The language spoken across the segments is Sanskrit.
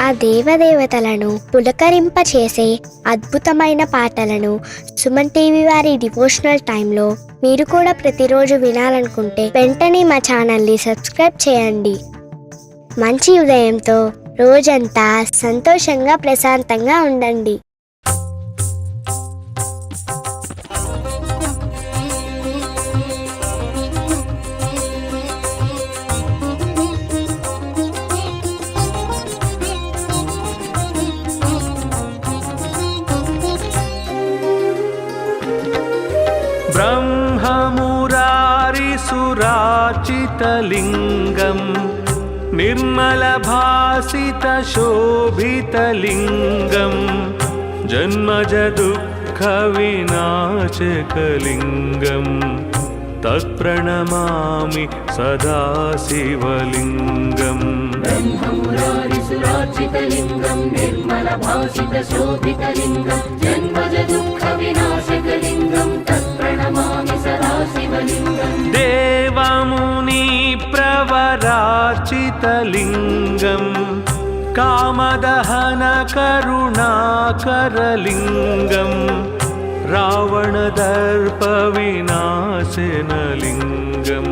ఆ దేవదేవతలను పులకరింపచేసే అద్భుతమైన పాటలను సుమన్ టీవీ వారి డివోషనల్ టైంలో మీరు కూడా ప్రతిరోజు వినాలనుకుంటే వెంటనే మా ఛానల్ని సబ్స్క్రైబ్ చేయండి. మంచి ఉదయంతో రోజంతా సంతోషంగా ప్రశాంతంగా ఉండండి. ब्रह्ममुरारिसुराचितलिङ्गं निर्मलभासितशोभितलिङ्गं जन्मजदुःखविनाशकलिङ्गं तत्प्रणमामि सदा शिवलिङ्गम्. ब्रह्ममुरारिसुराचितलिङ्गं निर्मलभासितशोभितलिङ्गं जन्मजदुःखविनाशकलिङ्गं तत्प्रणमामि सदा शिवलिङ्गम्. देवमुनिप्रवराचितलिङ्गं कामदहनकरुणाकरलिङ्गं रावणदर्पविनाशनलिङ्गं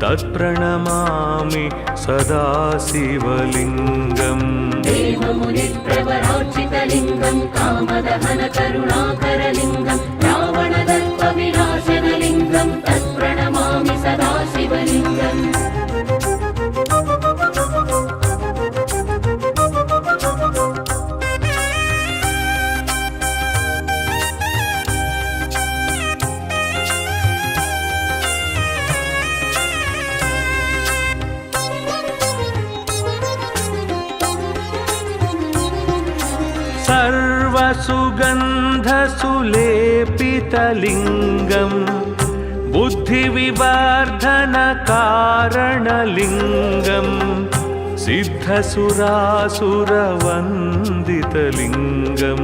तत्प्रणमामि सदा शिवलिङ्गम्. देवमुनिप्रवराचितलिङ्गं कामदहनकरुणाकरलिङ्गं रावणदर्पविनाशनलिङ्गं तत्प्रणमामि सदा शिवलिङ्गम्. सर्वसुगन्धसुलेपितलिङ्गं बुद्धिविवर्धनकारणलिङ्गं सिद्धसुरासुरवन्दितलिङ्गं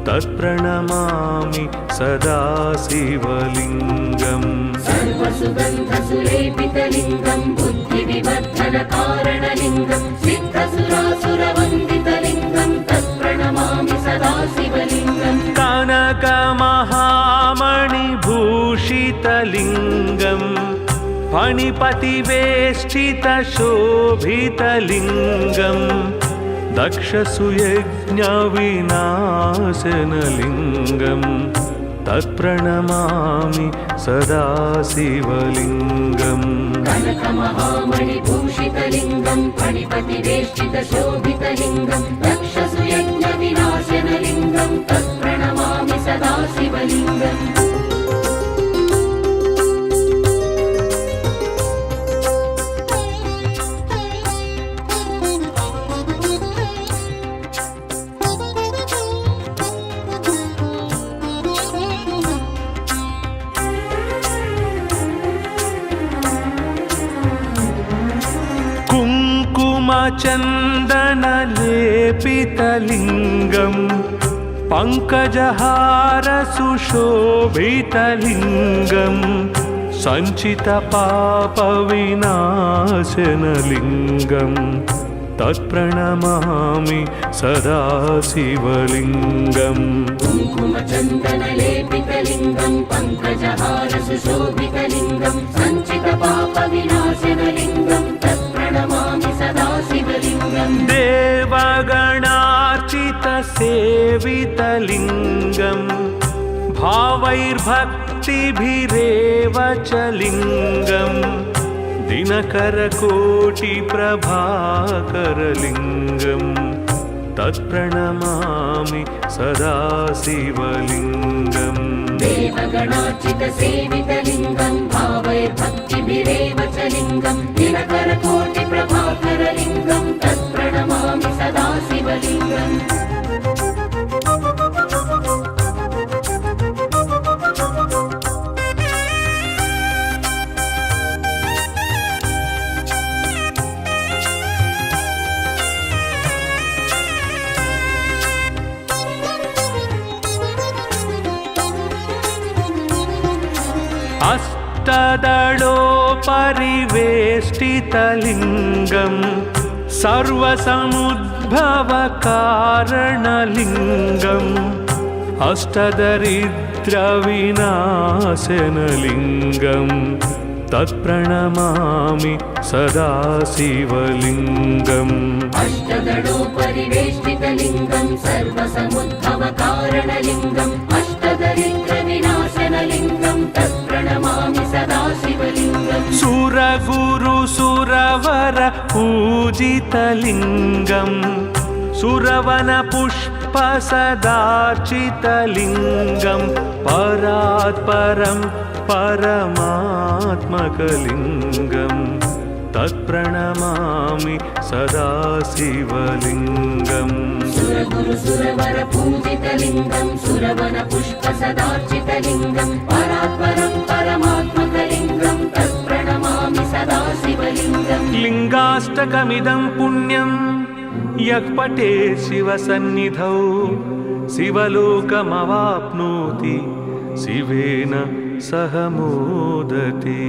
तत्प्रणमामि सदा शिवलिङ्गम्. सर्वसुगन्धसुलेपितलिङ्गं बुद्धिविवर्धनकारणलिङ्गं सिद्धसुरासुरवन्दितलिङ्गं तत्प्रणमामि सदा शिवलिङ्गम्. कनकमहामणिभूषितलिङ्गं फणिपतिवेष्टितशोभितलिङ्गं दक्षसुयज्ञविनाशनलिङ्गं तत्प्रणमामि सदा शिवलिङ्गम्. कनकमहामणिभूषितलिङ्गं फणिपतिवेष्टितशोभितलिङ्गं दक्षसुयज्ञविनाशनलिङ्गं तत्प्रणमामि सदा शिवलिङ्गम्. कुङ्कुमचन्दनलेपितलिङ्गं पङ्कजहारसुशोभितलिङ्गं सञ्चितपापविनाशनलिङ्गं तत्प्रणमामि सदा शिवलिङ्गम्. कुङ्कुमचन्दनलेपितलिङ्गं पङ्कजहारसुशोभितलिङ्गं सञ्चितपापविनाशनलिङ्गं तत्प्रणमामि सदा शिवलिङ्गम्. देवगणार्चितसेवितलिङ्गं भावैर्भक्तिभिरेव च लिङ्गं दिनकरकोटिप्रभाकरलिङ्गं तत्प्रणमामि सदा शिवलिङ्गम्. देवगणार्चितसेवितलिङ्गं भावैर्भक्तिभिरेव च लिङ्गं दिनकरकोटिप्रभाकरलिङ्गं तत्प्रणमामि सदा शिवलिङ्गम्. अष्टदलोपरिवेष्टितलिङ्गं सर्वसमुद्भवकारणलिङ्गम् अष्टदरिद्रविनाशनलिङ्गम् तत्प्रणमामि सदा शिवलिङ्गम् अष्टदलोपरिवेष्टितलिङ्गं सर्वसमुद्भवकारणलिङ्गम् अष्टदरिद्रविनाशनलिङ्गं तत्प्रणमामि सदा शिवलिङ्गम् सुरगुरुसुरवर पूजितलिङ्गम् सुरवनपुष्पसदार्चितलिङ्गं परात् परं परमात्मकलिङ्गं तत्प्रणमामि सदा शिवलिङ्गम् सुरगुरुसुरवर पूजितलिङ्गं सुरवनपुष्पसदार्चितलिङ्गं परात्परं परमात्मकलिङ्गं तत्प्रणमामि सदा शिवलिङ्गम् लिङ्गाष्टकमिदं पुण्यं यः पठेत् शिवसन्निधौ शिवलोकमवाप्नोति शिवेन सह मोदते।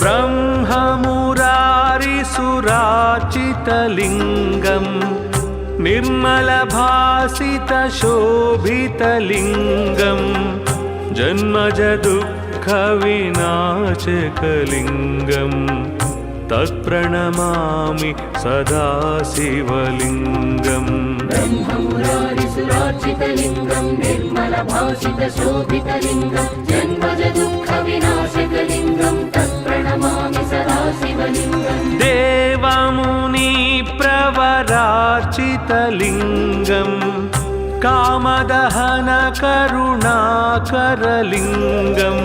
ब्रह्ममुरारिसुरार्चितलिङ्गं निर्मलभासितशोभितलिङ्गं जन्मजदुःखविनाशकलिङ्गं तत्प्रणमामि सदा शिवलिङ्गम् ब्रह्ममुरारिसुरार्चितलिङ्गं निर्मलभासितशोभितलिङ्गं जन्मजदुःखविनाशकलिङ्गं तत्प्रणमामि सदा शिवलिङ्गम् देवमुनिप्रवरार्चितलिङ्गं कामदहनकरुणाकरलिङ्गं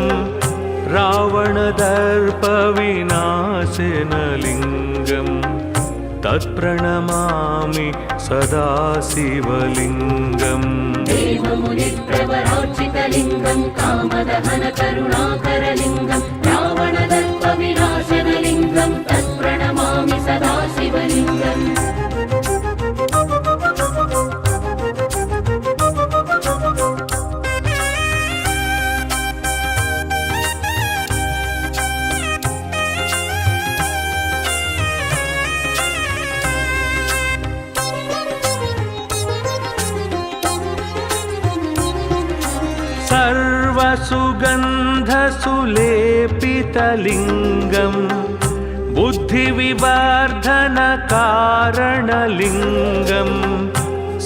रावणदर्पविनाशनलिङ्गं तत्प्रणमामि सदा शिवलिङ्गम् देवमुनिप्रवरार्चितलिङ्गं कामदहनकरुणाकरलिङ्गं रावणदर्पविनाशनलिङ्गं तत्प्रणमामि सदा शिवलिङ्गम् सर्वसुगन्धसुलेपितलिङ्गं बुद्धिविवर्धनकारणलिङ्गं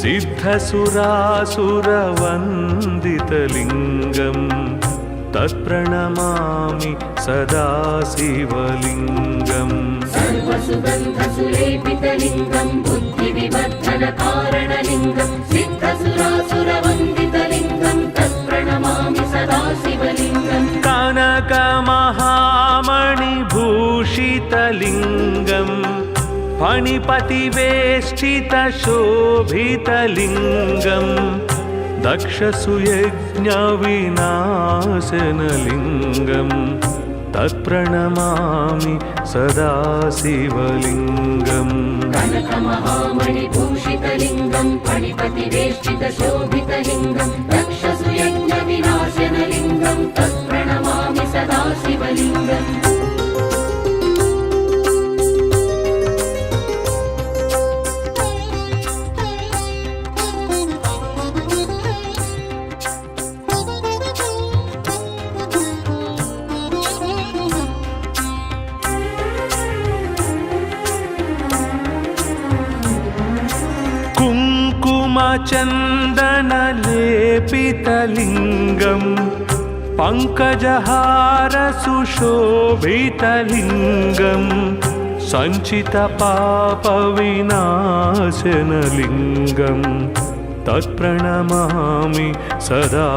सिद्धसुरासुरवन्दितलिङ्गं तत्प्रणमामि सदा शिवलिङ्गम् सर्वसुगन्धसुलेपितलिङ्गं बुद्धिविवर्धनकारणलिङ्गं सिद्धसुरासुरवन्दितलिङ्गं तत्प्रणमामि सदा शिवलिङ्गम् कनकमहामणिभूषितलिङ्गं फणिपतिवेष्टितशोभितलिङ्गं दक्षसुयज्ञविनाशनलिङ्गं तत्प्रणमामि सदा शिवलिङ्गम् कनकमहामणिभूषितलिङ्गं फणिपतिवेष्टितशोभितलिङ्गं दक्षसुयज्ञविनाशनलिङ्गं तत्प्रणमामि सदा शिवलिङ्गम् कुङ्कुमचन्दनलेपितलिङ्गं पङ्कजहारसुशोभितलिङ्गं सञ्चितपापविनाशनलिङ्गं तत्प्रणमामि सदा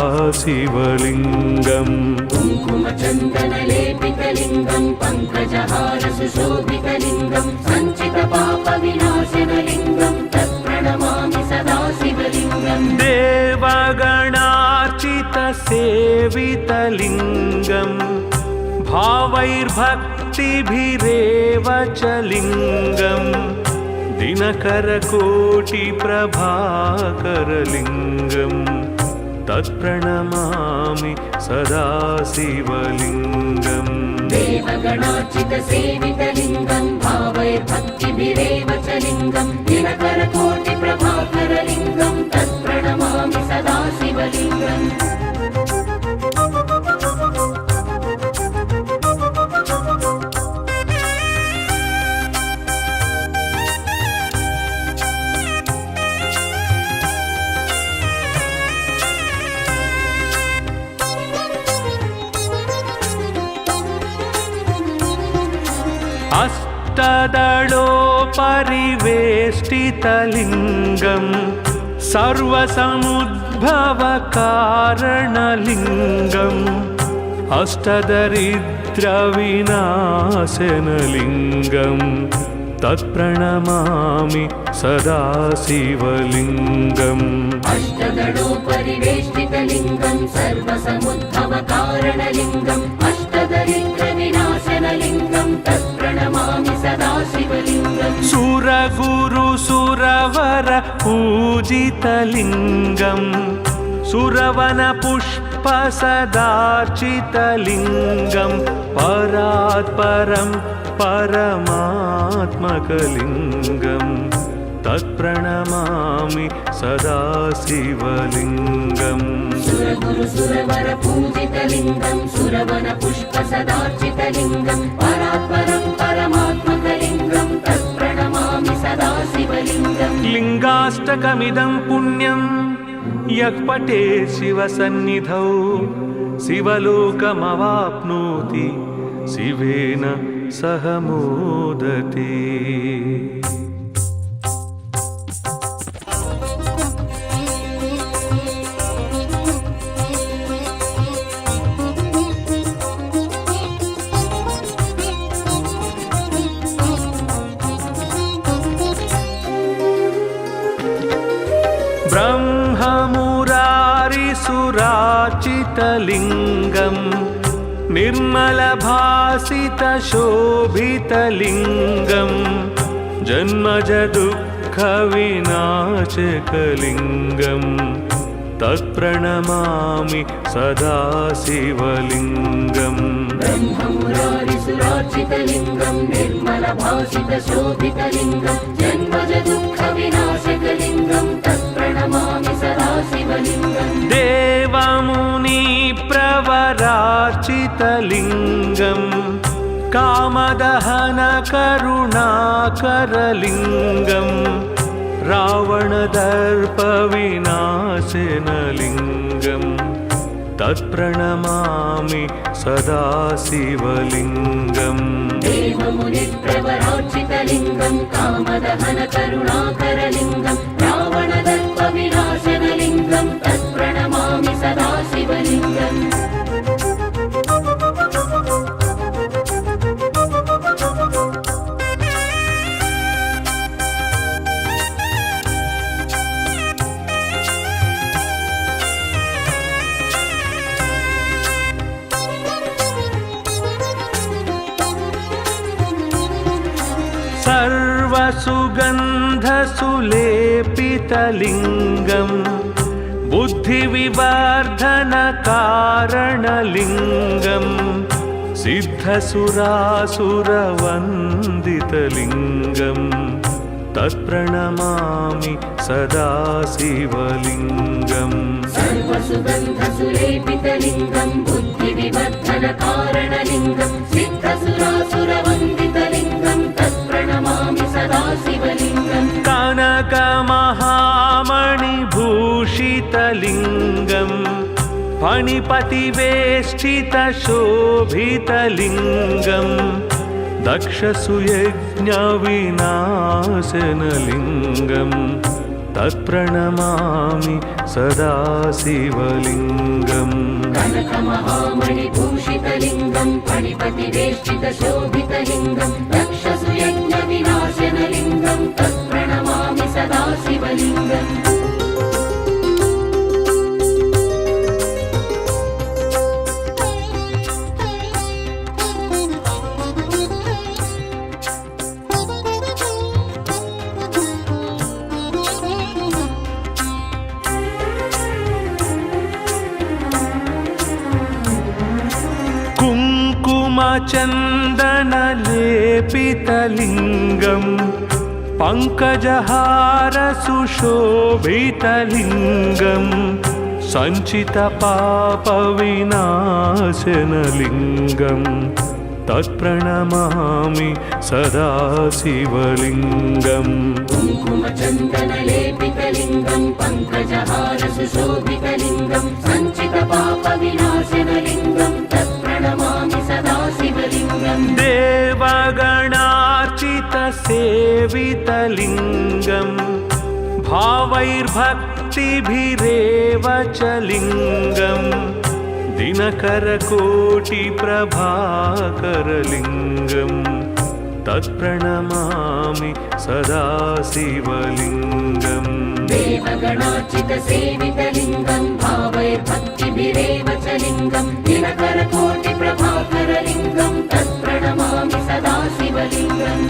शिवलिङ्गम् कुङ्कुमचन्दनलेपितलिङ्गं पङ्कजहारसुशोभितलिङ्गं सञ्चितपापविनाशनलिङ्गं तत्प्रणमामि सदा शिवलिङ्गम् देवगणार्चितसेवितलिङ्गं भावैर्भक्तिभिरेव च लिङ्गम् दिनकरकोटिप्रभाकरलिङ्गम् तत्प्रणमामि सदा शिवलिङ्गम् देवगणार्चितसेवितलिङ्गं भावैर्भक्तिभिरेव च लिङ्गं दिनकरकोटिप्रभाकरलिङ्गं तत्प्रणमामि सदा शिवलिङ्गम् अष्टदलोपरिवेष्टितलिङ्गं सर्वसमुद्भवकारणलिङ्गम् अष्टदरिद्रविनाशनलिङ्गम् तत्प्रणमामि सदा शिवलिङ्गम् अष्टदलोपरिवेष्टितलिङ्गं सर्वसमुद्भवकारणलिङ्गम् अष्टदरिद्रविनाशनलिङ्गं तत्प्रणमामि सदा शिवलिङ्गम् सुरगुरुसुरवर पूजितलिङ्गम् सुरवनपुष्पसदार्चितलिङ्गम् परात्परं परमात्मकलिङ्गम् तत्प्रणमामि सदा शिवलिङ्गम् सुरगुरुसुरवर पूजितलिङ्गं सुरवनपुष्पसदार्चितलिङ्गं परात्परं परमात्मकलिङ्गं तत्प्रणमामि सदा शिवलिङ्गम् लिङ्गाष्टकमिदं पुण्यं यः पठेत् शिवसन्निधौ शिवलोकमवाप्नोति शिवेन सह मोदते। ब्रह्ममुरारिसुरार्चितलिङ्गं निर्मलभासितशोभितलिङ्गं जन्मजदुःखविनाशकलिङ्गं तत्प्रणमामि सदा शिवलिङ्गम् ब्रह्ममुरारिसुरार्चितलिङ्गं निर्मलभासितशोभितलिङ्गं जन्मजदुःखविनाशकलिङ्गं तत्प्रणमामि सदा शिवलिङ्गम् देवमुनिप्रवरार्चितलिङ्गं कामदहनकरुणाकरलिङ्गं रावणदर्पविनाशनलिङ्गं तत्प्रणमामि सदा शिवलिङ्गम् देवमुनिप्रवरार्चितलिङ्गं कामदहनकरुणाकरलिङ्गं रावणदर्पविनाशनलिङ्गं तत्प्रणमामि सदा शिवलिङ्गम् सर्वसुगन्धसुलेपितलिङ्गं बुद्धिविवर्धनकारणलिङ्गं सिद्धसुरासुरवन्दितलिङ्गं तत्प्रणमामि सदा शिवलिङ्गम् सर्वसुगन्धसुलेपितलिङ्गं बुद्धिविवर्धनकारणलिङ्गं सिद्धसुरासुरवन्दितलिङ्गं तत्प्रणमामि सदा शिवलिङ्गम् कनकमहामणिभूषितलिङ्गं फणिपतिवेष्टितशोभितलिङ्गं दक्षसुयज्ञविनाशनलिङ्गं तत्प्रणमामि सदा शिवलिङ्गम् कनकमहामणिभूषितलिङ्गं फणिपतिवेष्टितशोभितलिङ्गं दक्षसुयज्ञविनाशनलिङ्गं तत्प्रणमामि सदा शिवलिङ्गम् कुङ्कुमचन्दनलेपितलिङ्गं पङ्कजहारसुशोभितलिङ्गं सञ्चितपापविनाशनलिङ्गं तत्प्रणमामि सदा शिवलिङ्गम् कुङ्कुमचन्दनलेपितलिङ्गं पङ्कजहारसुशोभितलिङ्गं सञ्चितपापविनाशनलिङ्गं तत्प्रणमामि सदा शिवलिङ्गम् देवगणार्चितसेवितलिङ्गं भावैर्भक्तिभिरेव च लिङ्गं दिनकरकोटिप्रभाकरलिङ्गं तत्प्रणमामि सदा शिवलिङ्गम् देवगणार्चितसेवितलिङ्गं भावैर्भक्तिभिरेव च लिङ्गं दिनकरकोटिप्रभाकरलिङ्गं तत्प्रणमामि सदा शिवलिङ्गम्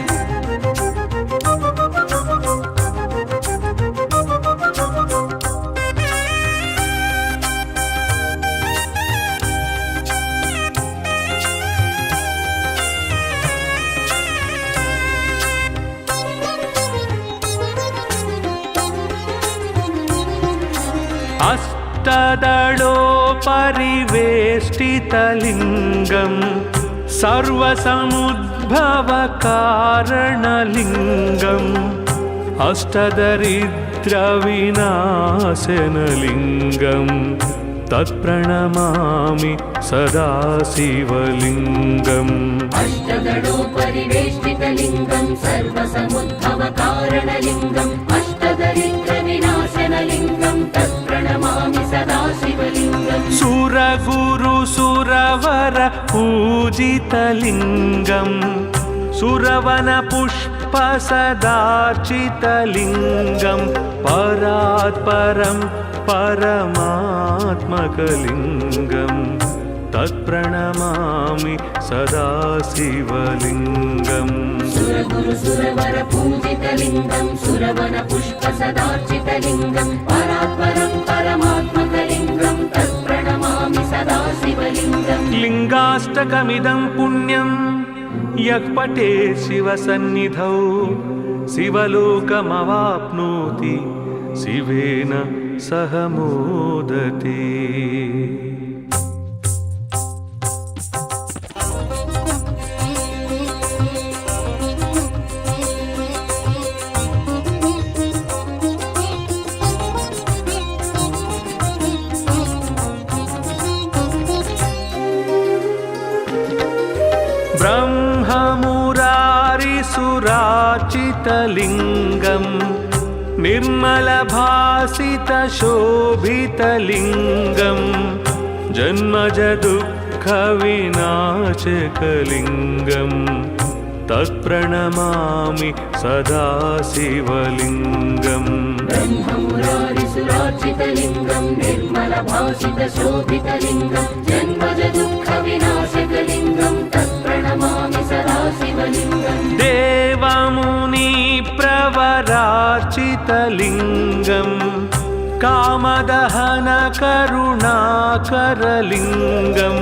अष्टदलोपरिवेष्टितलिङ्गं सर्वसमुद्भवकारणलिङ्गम् अष्टदरिद्रविनाशनलिङ्गं तत्प्रणमामि सदा शिवलिङ्गम् अष्टदलोपरिवेष्टितलिङ्गं सर्वसमुद्भवकारणलिङ्गम् अष्टदरिद्रविनाशनलिङ्गं तत्प्रणमामि सदा शिवलिङ्गम् सुरगुरुसुरवर पूजितलिङ्गं सुरवनपुष्पसदार्चितलिङ्गं परात्परं परमात्मकलिङ्गं तत्प्रणमामि सदा शिवलिङ्गम् सुरगुरुसुरवर पूजितलिङ्गं सुरवनपुष्पसदार्चितलिङ्गं परात्परं परमात्मकलिङ्गं तत्प्रणमामि सदा शिवलिङ्गम् लिङ्गाष्टकमिदं पुण्यं यः पठेत् शिवसन्निधौ शिवलोकमवाप्नोति शिवेन सह मोदते। ब्रह्ममुरारिसुरार्चितलिङ्गं निर्मलभासितशोभितलिङ्गं जन्मजदुःखविनाशकलिङ्गं तत्प्रणमामि सदा शिवलिङ्गम् ब्रह्ममुरारिसुरार्चितलिङ्गं निर्मलभासितशोभितलिङ्गं जन्मजदुःखविनाशकलिङ्गं तत्प्रणमामि सदा शिवलिङ्गम् देवमुनिप्रवरार्चितलिङ्गं कामदहनकरुणाकरलिङ्गं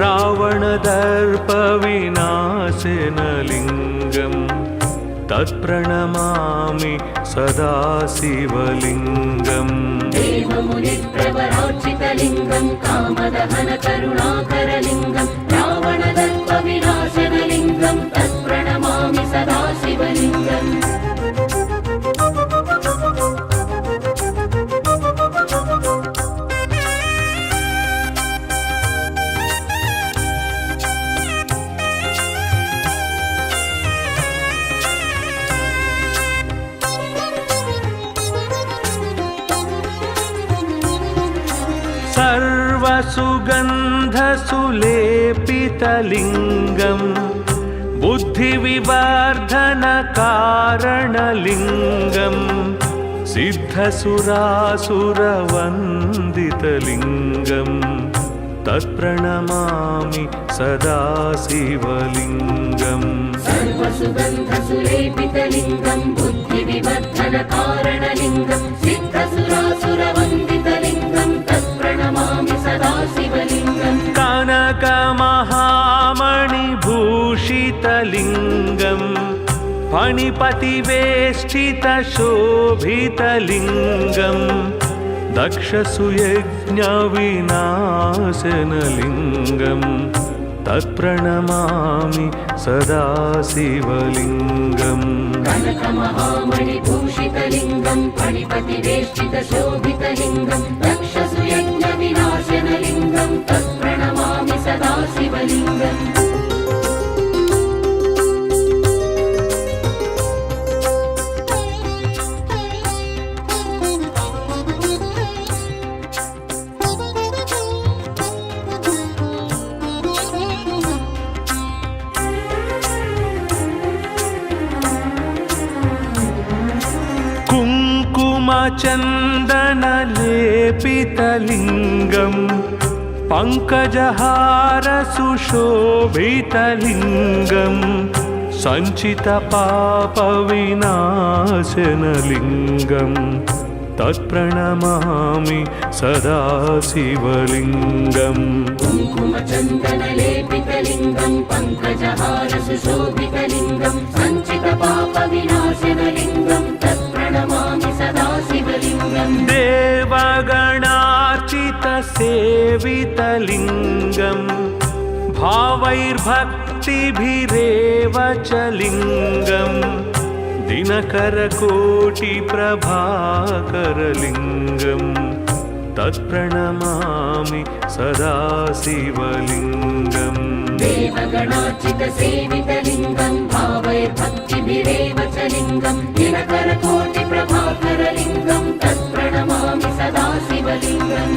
रावणदर्पविनाशनलिङ्गं तत्प्रणमामि सदा शिवलिङ्गम् देवमुनिप्रवरार्चितलिङ्गं कामदहनकरुणाकरलिङ्गं रावणदर्पविनाशनलिङ्गं तत्प्रणमामि सदा शिवलिङ्गम् सर्वसुगन्धसुलेपितलिङ्गं बुद्धिविवर्धनकारणलिङ्गं सिद्धसुरासुरवन्दितलिङ्गं तत्प्रणमामि सदा शिवलिङ्गम् सर्वसुगन्धसुलेपितलिङ्गं बुद्धिविवर्धनकारणलिङ्गं सिद्धसुरासुरवन्दितलिङ्गं तत्प्रणमामि सदा शिवलिङ्गम् कनकमहामणिमण्डितलिङ्गं भूषितलिङ्गम् फणिपतिवेष्टितशोभितलिङ्गम् दक्षसुयज्ञविनाशनलिङ्गम् तत्प्रणमामि सदा शिवलिङ्गम् कनकमहामणिभूषितलिङ्गं फणिपतिवेष्टितशोभितलिङ्गं दक्षसुयज्ञविनाशनलिङ्गं तत्प्रणमामि सदा शिवलिङ्गम् कुङ्कुमचन्दनलेपितलिङ्गम् पङ्कजहारसुशोभितलिङ्गम् सञ्चितपापविनाशनलिङ्गम् तत्प्रणमामि सदा शिवलिङ्गम् कुङ्कुमचन्दनलेपितलिङ्गं पङ्कजहारसुशोभितलिङ्गं सञ्चितपापविनाशनलिङ्गं तत्प्रणमामि सदा शिवलिङ्गम् देवगणार्चितसेवितलिङ्गम् भावैर्भक्तिभिरेव च लिङ्गम् दिनकरकोटिप्रभाकरलिङ्गम् तत्प्रणमामि सदा शिवलिङ्गम् देवगणार्चितसेवितलिङ्गं भावैर्भक्तिभिरेव च लिङ्गं दिनकरकोटिप्रभाकरलिङ्गं तत्प्रणमामि सदा शिवलिङ्गम्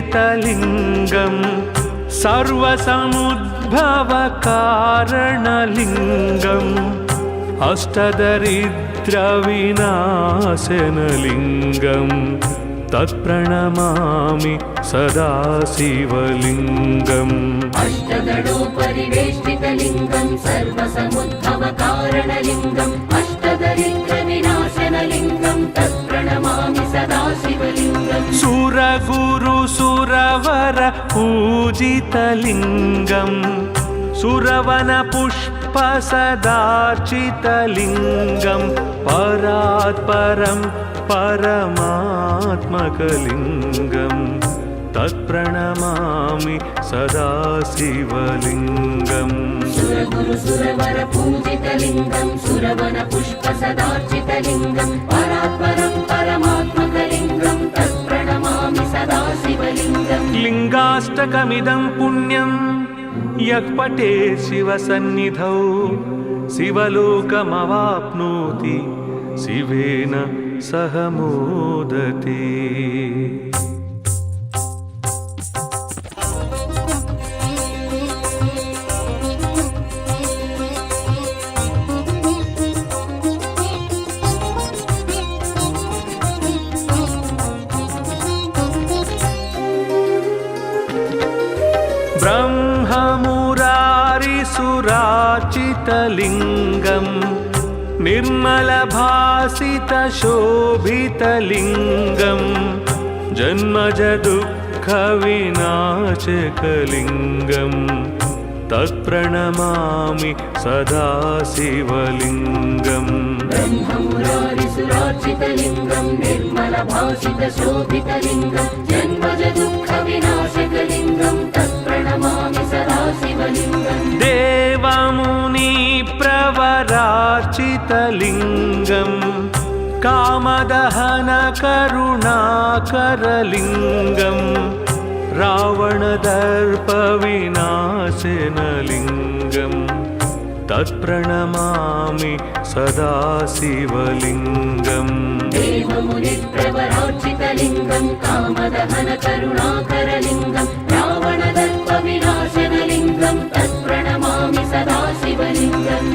अष्टदलोपरिवेष्टितलिङ्गम् सर्वसमुद्भवकारणलिङ्गम् अष्टदरिद्रविनाशनलिङ्गम् तत्प्रणमामि सदा शिवलिङ्गम् अष्टदलोपरिवेष्टितलिङ्गं सर्वसमुद्भवकारणलिङ्गम् अष्टदरिद्रविनाशनलिङ्गं तत्प्रणमामि सदा शिवलिङ्गम् सुरगुरुसुरवर पूजितलिङ्गम् सुरवनपुष्पसदार्चितलिङ्गम् परात्परं परमात्मकलिङ्गम् तत्प्रणमामि सदा शिवलिङ्गम् सुरगुरुसुरवर पूजितलिङ्गं सुरवनपुष्पसदार्चितलिङ्गं परात्परं परमात्मकलिङ्गं तत्प्रणमामि सदा शिवलिङ्गम् लिङ्गाष्टकमिदं पुण्यं यः पठेत् शिवसन्निधौ शिवलोकमवाप्नोति शिवेन सह मोदते। ब्रह्ममुरारिसुरार्चितलिङ्गम् निर्मलभासितशोभितलिङ्गम् जन्मजदुःखविनाशकलिङ्गम् तत्प्रणमामि सदा शिवलिङ्गम् ब्रह्ममुरारिसुरार्चितलिङ्गं निर्मलभासितशोभितलिङ्गं जन्मजदुःखविनाशकलिङ्गं तत्प्रणमामि सदा शिवलिङ्गम् देवमुनिप्रवरार्चितलिङ्गम् कामदहनकरुणाकरलिङ्गम् रावणदर्पविनाशनलिङ्गम् तत्प्रणमामि सदा शिवलिङ्गम् देवमुनिप्रवरार्चितलिङ्गं कामदहनकरुणाकरलिङ्गं रावणदर्पविनाशनलिङ्गं तत्प्रणमामि सदा शिवलिङ्गम्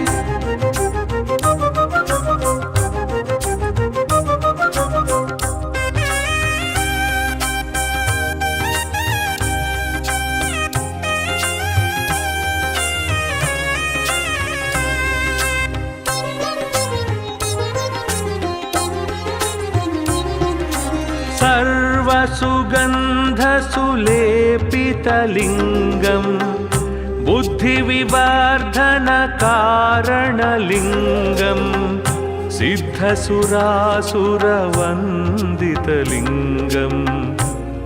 सर्वसुगन्धसुलेपितलिङ्गं बुद्धिविवर्धनकारणलिङ्गं सिद्धसुरासुरवन्दितलिङ्गं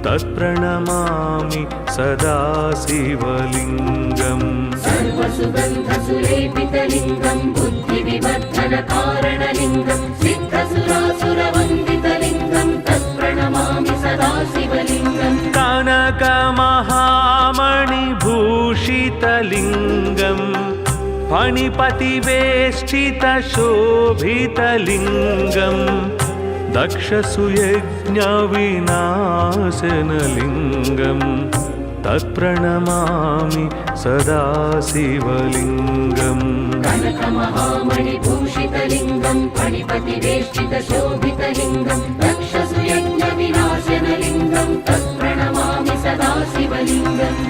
तत्प्रणमामि सदा शिवलिङ्गम् सर्वसुगन्धसुलेपितलिङ्गं बुद्धिविवर्धनकारणलिङ्गं सिद्धसुरासुरवन्दितलिङ्गं तत्प्रणमामि सदा शिवलिङ्गम् कनकमहामणिभूषितलिङ्गं फणिपतिवेष्टितशोभितलिङ्गं दक्षसुयज्ञविनाशनलिङ्गं तत्प्रणमामि सदा शिवलिङ्गम् कनकमहामणिभूषितलिङ्गं फणिपतिवेष्टितशोभितलिङ्गं दक्षसुयज्ञविनाशनलिङ्गं तत्प्रणमामि सदा शिवलिङ्गम्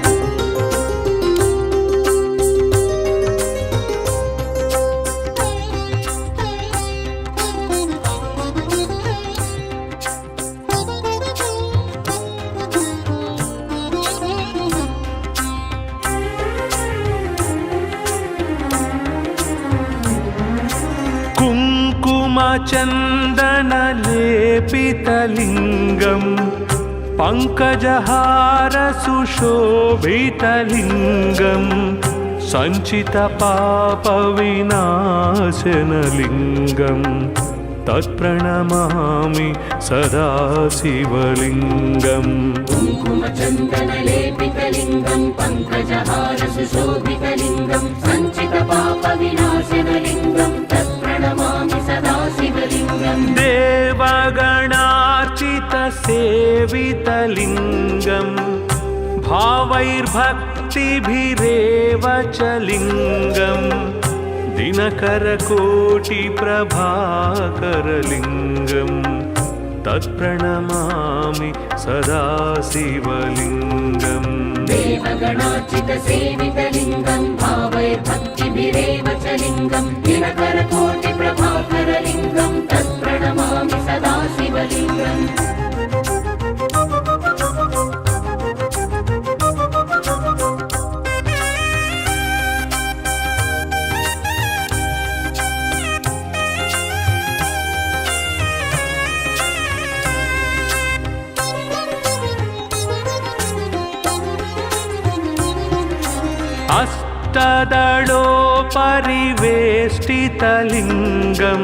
कुङ्कुमचन्दनलेपितलिङ्गं पङ्कजहारसुशोभितलिङ्गं सञ्चितपापविनाशनलिङ्गं तत्प्रणमामि सदा शिवलिङ्गम् कुङ्कुमचन्दनलेपितलिङ्गं पङ्कजहारसुशोभितलिङ्गं सञ्चितपापविनाशनलिङ्गं तत्प्रणमामि सदा शिवलिङ्गम् देवगणार्चितसेवितलिङ्गं भावैर्भक्तिभिरेव च लिङ्गं दिनकरकोटिप्रभाकरलिङ्गं तत्प्रणमामि सदा शिवलिङ्गम् देवगणार्चितसेवितलिङ्गं भावैर्भक्तिभिरेव च लिङ्गं दिनकरकोटिप्रभाकरलिङ्गं तत्प्रणमामि सदा शिवलिङ्गम् अष्टदलोपरिवेष्टितलिङ्गं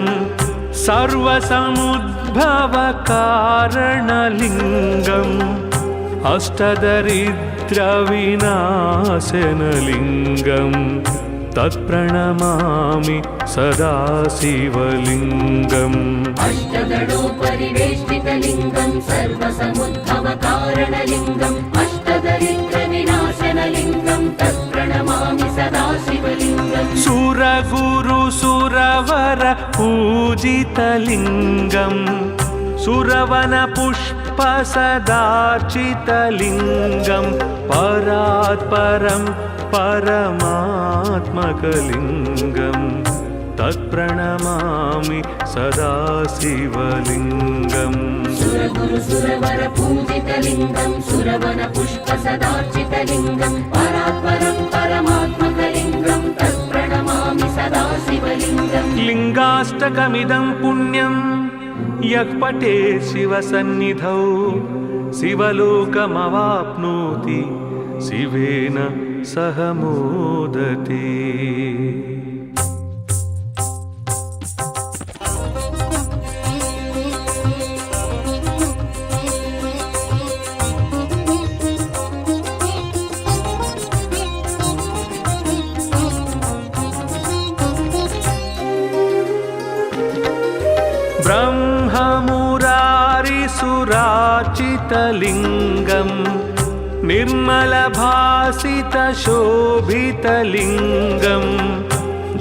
सर्वसमुद्भवकारणलिङ्गम् अष्टदरिद्रविनाशनलिङ्गं तत्प्रणमामि सदा शिवलिङ्गम् अष्टदलोपरिवेष्टितलिङ्गं सर्वसमुद्भवकारणलिङ्गम् अष्टदरिद्रविनाशनलिङ्गं तत्प्रणमामि सदा शिवलिङ्गम् सुरगुरुसुरवर पूजितलिङ्गं सुरवनपुष्पसदार्चितलिङ्गं परात्परं परमात्मकलिङ्गं तत्प्रणमामि सदा शिवलिङ्गम् सुरगुरुसुरवरपूजितलिङ्गं सुरवनपुष्पसदार्चितलिङ्गं परात्परं परमात्मकलिङ्गं तत्प्रणमामि सदा शिवलिङ्गम् लिङ्गाष्टकमिदं पुण्यं यः पठेत् शिवसन्निधौ शिवलोकमवाप्नोति शिवेन सह मोदते। ब्रह्ममुरारिसुरार्चितलिङ्गं निर्मलभासितशोभितलिङ्गं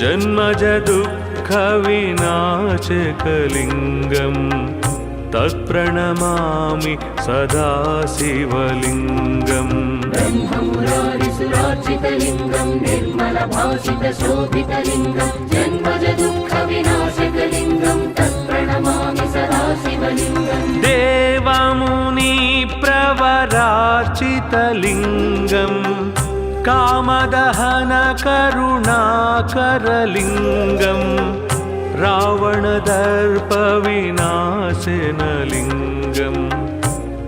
जन्मजदुःखविनाशकलिङ्गं तत्प्रणमामि सदा शिवलिङ्गम् ब्रह्ममुरारिसुरार्चितलिङ्गं निर्मलभासितशोभितलिङ्गं जन्मजदुःखविनाशकलिङ्गं तत्प्रणमामि सदा शिवलिङ्गम् देवमुनि कामदहनकारुणाकरलिङ्गं कामदहनकरुणाकरलिङ्गं रावणदर्पविनाशनलिङ्गं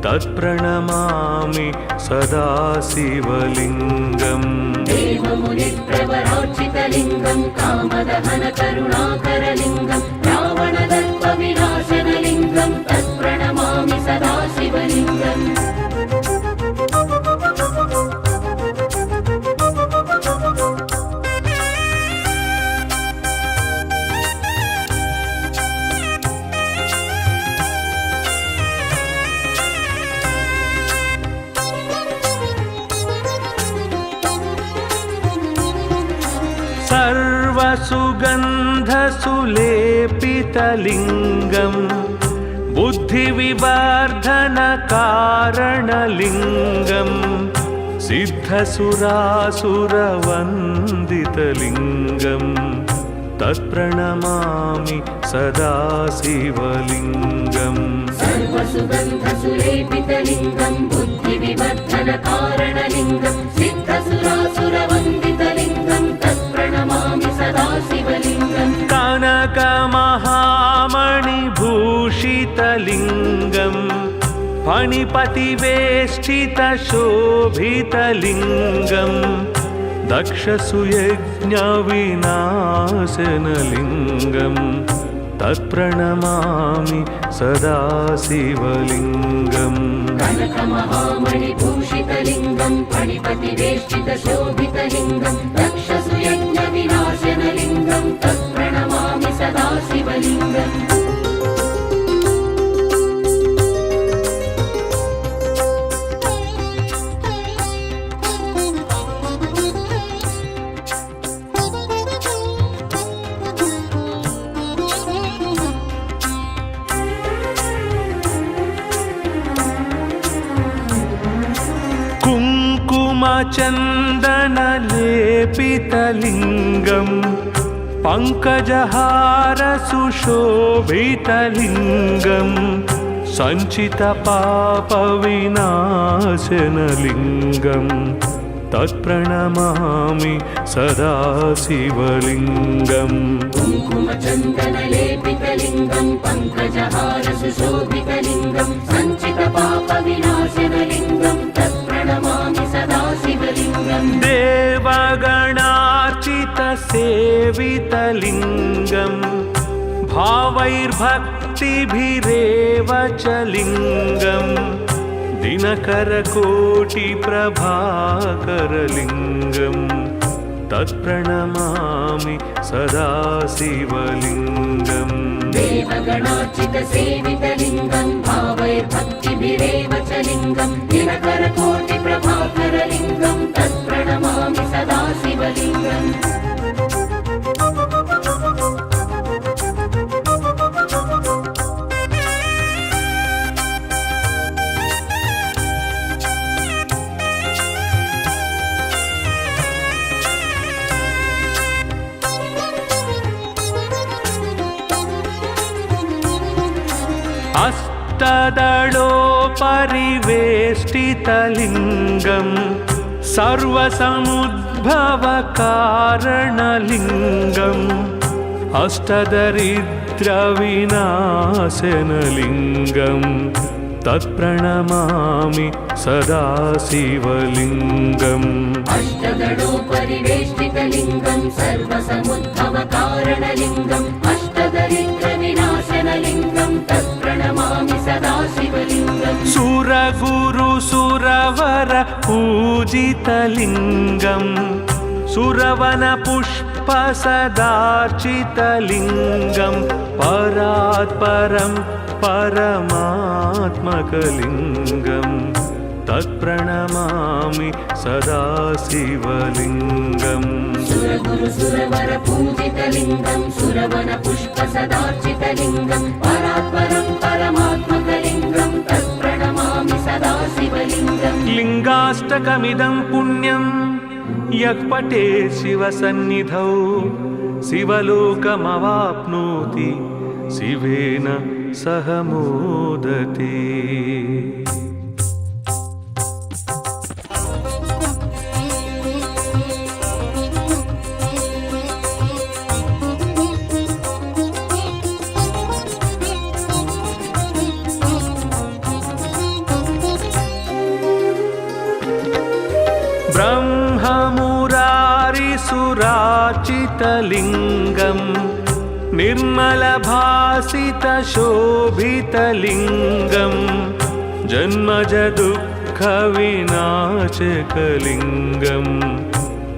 तत्प्रणमामि सदा शिवलिङ्गम् देवमुनिप्रवरार्चितलिङ्गं कामदहनकरुणाकरलिङ्गं रावणदर्पविनाशनलिङ्गं तत्प्रणमामि सदा शिवलिङ्गम् सर्वसुगन्धसुलेपितलिङ्गं बुद्धिविवर्धनकारणलिङ्गं सिद्धसुरासुरवन्दितलिङ्गं तत्प्रणमामि सदा शिवलिङ्गम् सर्वसुगन्धसुलेपितलिङ्गं बुद्धिविवर्धनकारणलिङ्गं सिद्धसुरासुरवन्दितलिङ्गं तत्प्रणमामि सदा शिवलिङ्गम् कनकमहामणिभूषितलिङ्गं फणिपतिवेष्टितशोभितलिङ्गं दक्षसुयज्ञविनाशनलिङ्गं तत्प्रणमामि सदा शिवलिङ्गम् कनकमहामणिभूषितलिङ्गं फणिपतिवेष्टितशोभितलिङ्गं दक्षसुयज्ञविनाशनलिङ्गं तत्प्रणमामि सदा शिवलिङ्गम् कुङ्कुमचन्दनलेपितलिङ्गं पङ्कजहारसुशोभितलिङ्गं सञ्चितपापविनाशनलिङ्गं तत्प्रणमामि सदा शिवलिङ्गम् कुङ्कुमचन्दनलेपितलिङ्गं पङ्कजहारसुशोभितलिङ्गं सञ्चितपापविनाशनलिङ्गं तत्प्रणमामि सदा शिवलिङ्गम् देवगणार्चितसेवितलिङ्गं भावैर्भक्तिभिरेव च लिङ्गं दिनकरकोटिप्रभाकरलिङ्गं तत्प्रणमामि सदा शिवलिङ्गम् देवगणार्चितसेवितलिङ्गं भावैर्भक्तिभिरेव च लिङ्गं दिनकरकोटिप्रभाकरलिङ्गं तत्प्रणमामि सदा शिवलिङ्गम् अष्टदलोपरिवेष्टितलिङ्गं सर्वसमुद्भवकारणलिङ्गम् अष्टदरिद्रविनाशनलिङ्गं तत्प्रणमामि सदा शिवलिङ्गम् अष्टदलोपरिवेष्टितलिङ्गं सर्वसमुद्भवकारणलिङ्गम् अष्टदरिद्रविनाशनलिङ्गं तत्प्रणमामि सदा शिवलिङ्गम् सुरगुरुसुरवर पूजितलिङ्गं सुरवनपुष्पसदार्चितलिङ्गं परात्परं परमात्मकलिङ्गं तत्प्रणमामि सदा शिवलिङ्गम् सुरगुरुसुरवरपूजितलिङ्गं सुरवनपुष्पसदार्चितलिङ्गं परात्परं परमात्मकलिङ्गं तत्प्रणमामि सदा शिवलिङ्गम् लिङ्गाष्टकमिदं पुण्यं यः पठेत् शिवसन्निधौ शिवलोकमवाप्नोति शिवेन सह मोदते। सुराचितलिङ्गम् निर्मलभासितशोभितलिङ्गम् जन्मज दुःखविनाशकलिङ्गम्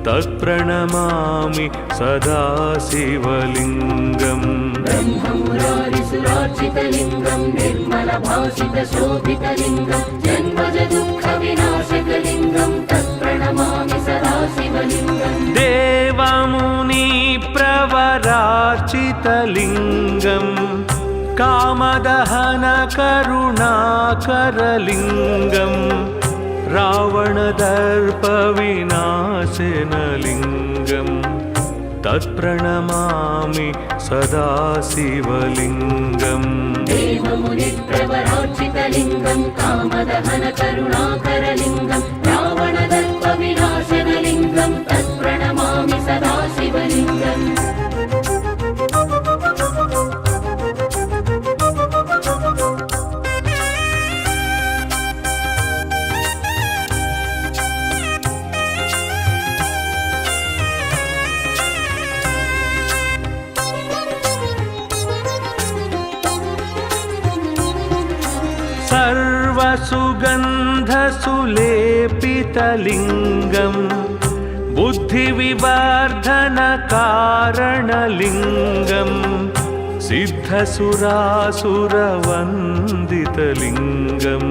तत्प्रणमामि सदा शिवलिङ्गम् ब्रह्ममुरारिसुरार्चितलिङ्गम् निर्मलभासितशोभितलिङ्गम् जन्मज दुःखविनाशकलिङ्गम् तत्प्रणमामि सदा शिवलिङ्गम् देवमुनि प्रवरार्चितलिङ्गम् कामदहन करुणाकरलिङ्गम् रावणदर्पविनाशनलिङ्गम् तत्प्रणमामि सदा शिवलिङ्गम् देवमुनिप्रवरार्चितलिङ्गम् कामदहन करुणाकरलिङ्गम् रावणदर्पविनाशनलिङ्गम् तत्प्रणमामि सदा शिवलिङ्गम् सर्वसुगन्धसुलेपितलिङ्गम् बुद्धिविवर्धनकारणलिङ्गम् सिद्धसुरासुरवन्दितलिङ्गम्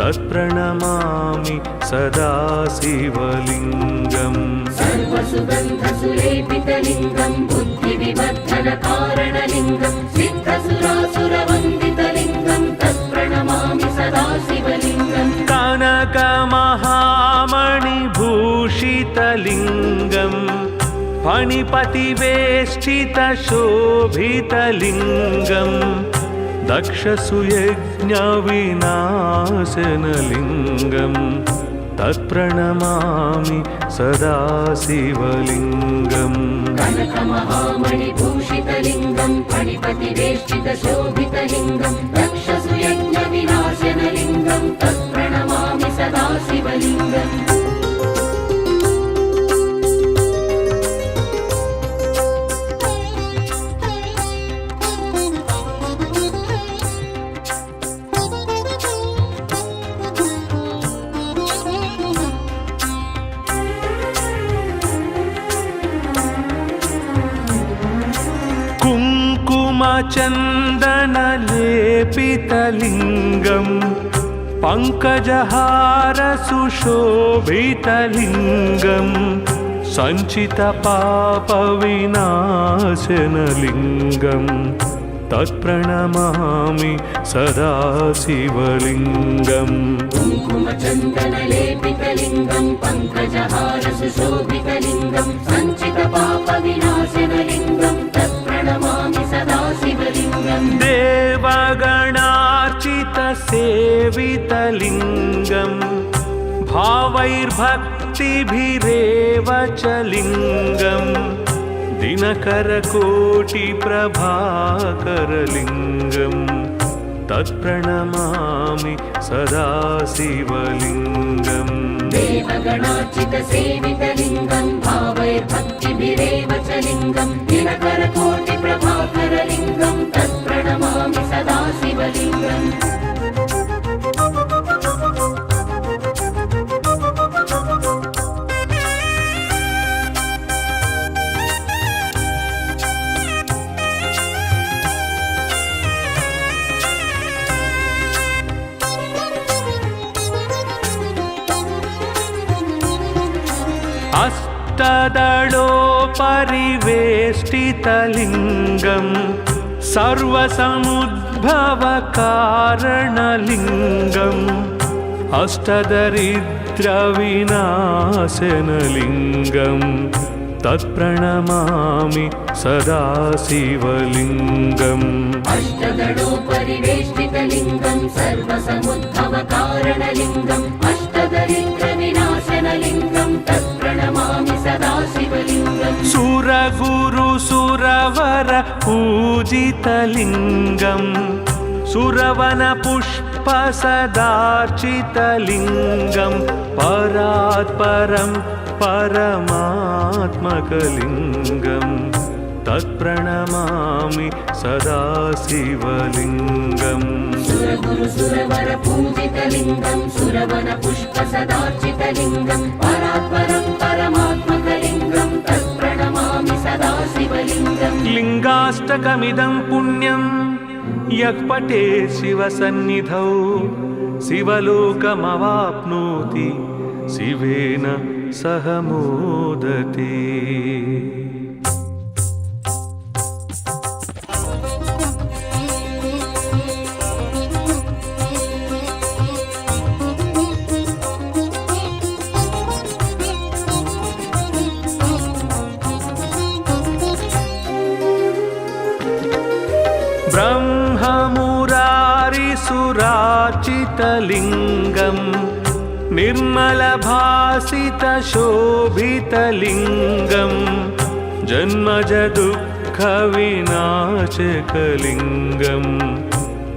तत्प्रणमामि सदा शिवलिङ्गम् सर्वसुगन्धसुलेपितलिङ्गम् बुद्धिविवर्धनकारणलिङ्गम् सिद्धसुरासुरवन्दितलिङ्गम् तत्प्रणमामि सदा शिवलिङ्गम् कनकमहामणिभूषितलिङ्गम् फणिपतिवेष्टितशोभितलिङ्गम् दक्षसुयज्ञविनाशनलिङ्गम् तत्प्रणमामि सदा शिवलिङ्गम् कनकमहामणिभूषितलिङ्गम् फणिपतिवेष्टितशोभितलिङ्गम् दक्षसुयज्ञविनाशनलिङ्गम् तत्प्रणमामि सदा शिवलिङ्गम् चन्दनलेपितलिङ्गम् पङ्कजहारसुशोभितलिङ्गम् सञ्चितपापविनाशनलिङ्गम् तत्प्रणमामि सदा शिवलिङ्गम् कुङ्कुमचन्दनलेपितलिङ्गम् पङ्कजहारसुशोभितलिङ्गम् सञ्चितपापविनाशनलिङ्गम् तत्प्रणमामि सदा शिवलिङ्गम् देवगणार्चितसेवितलिङ्गम् भावैर्भक्तिभिरेव च लिङ्गम् दिनकरकोटिप्रभाकरलिङ्गम् तत्प्रणमामि सदा शिवलिङ्गम् देवगणार्चितसेवितलिङ्गम् भावैर्भक्तिभिरेव च लिङ्गम् दिनकरकोटिप्रभाकरलिङ्गम् तत्प्रणमामि सदा शिवलिङ्गम् अष्टदलोपरिवेष्टितलिङ्गम् सर्वसमुद्भवकारणलिङ्गम् अष्टदरिद्रविनाशनलिङ्गम् तत्प्रणमामि सदा शिवलिङ्गम् अष्टदलोपरिवेष्टितलिङ्गम् सर्वसमुद्भवकारणलिङ्गम् अष्टदरिद्रविनाशनलिङ्गम् तत्प्रणमामि सदा शिवलिङ्गम् सुरगुरुसुरवर पूजितलिङ्गम् सुरवनपुष्पसदार्चितलिङ्गम् परात् परं परमात्मकलिङ्गं तत्प्रणमामि सदा शिवलिङ्गम् सुरगुरु सुरवर पूजितलिङ्गं सुरवन पुष्प सदार्चितलिङ्गं परात्परं परमात्मकलिङ्गं तत्प्रणमामि सदा शिवलिङ्गम् लिङ्गाष्टकमिदं पुण्यं यः पठेत् शिवसन्निधौ शिवलोकमवाप्नोति शिवेन सह मोदते। ब्रह्ममुरारिसुराचितलिङ्गं निर्मलभासितशोभितलिङ्गं जन्मजदुःखविनाशकलिङ्गं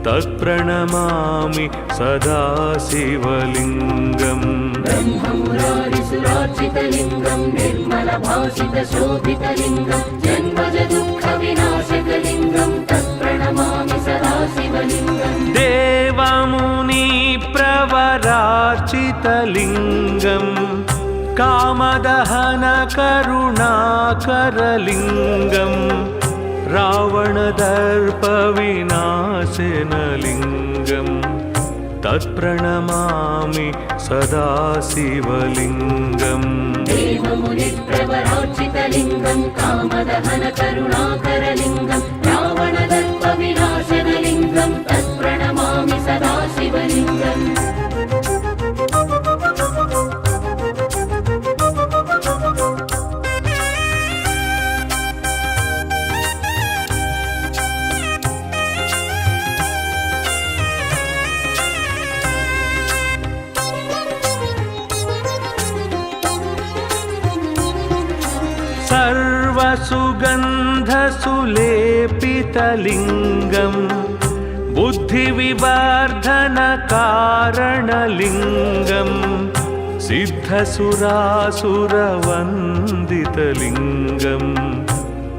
तत्प्रणमामि सदा शिवलिङ्गम् ब्रह्ममुरारिसुरार्चितलिङ्गं निर्मलभासितशोभितलिङ्गं जन्मजदुःखविनाशकलिङ्गं तत्प्रणमामि सदा शिवलिङ्गम् देवमुनिप्रवरार्चितलिङ्गं कामदहनकरुणाकरलिङ्गं रावणदर्पविनाशनलिङ्गं तत्प्रणमामि सदा शिवलिङ्गम् देवमुनिप्रवरार्चितलिङ्गं कामदहनकरुणाकरलिङ्गं रावणदर्पविनाशनलिङ्गं तत्प्रणमामि सदा शिवलिङ्गम् सर्वसुगन्धसुलेपितलिङ्गं बुद्धिविवर्धनकारणलिङ्गं सिद्धसुरासुरवन्दितलिङ्गं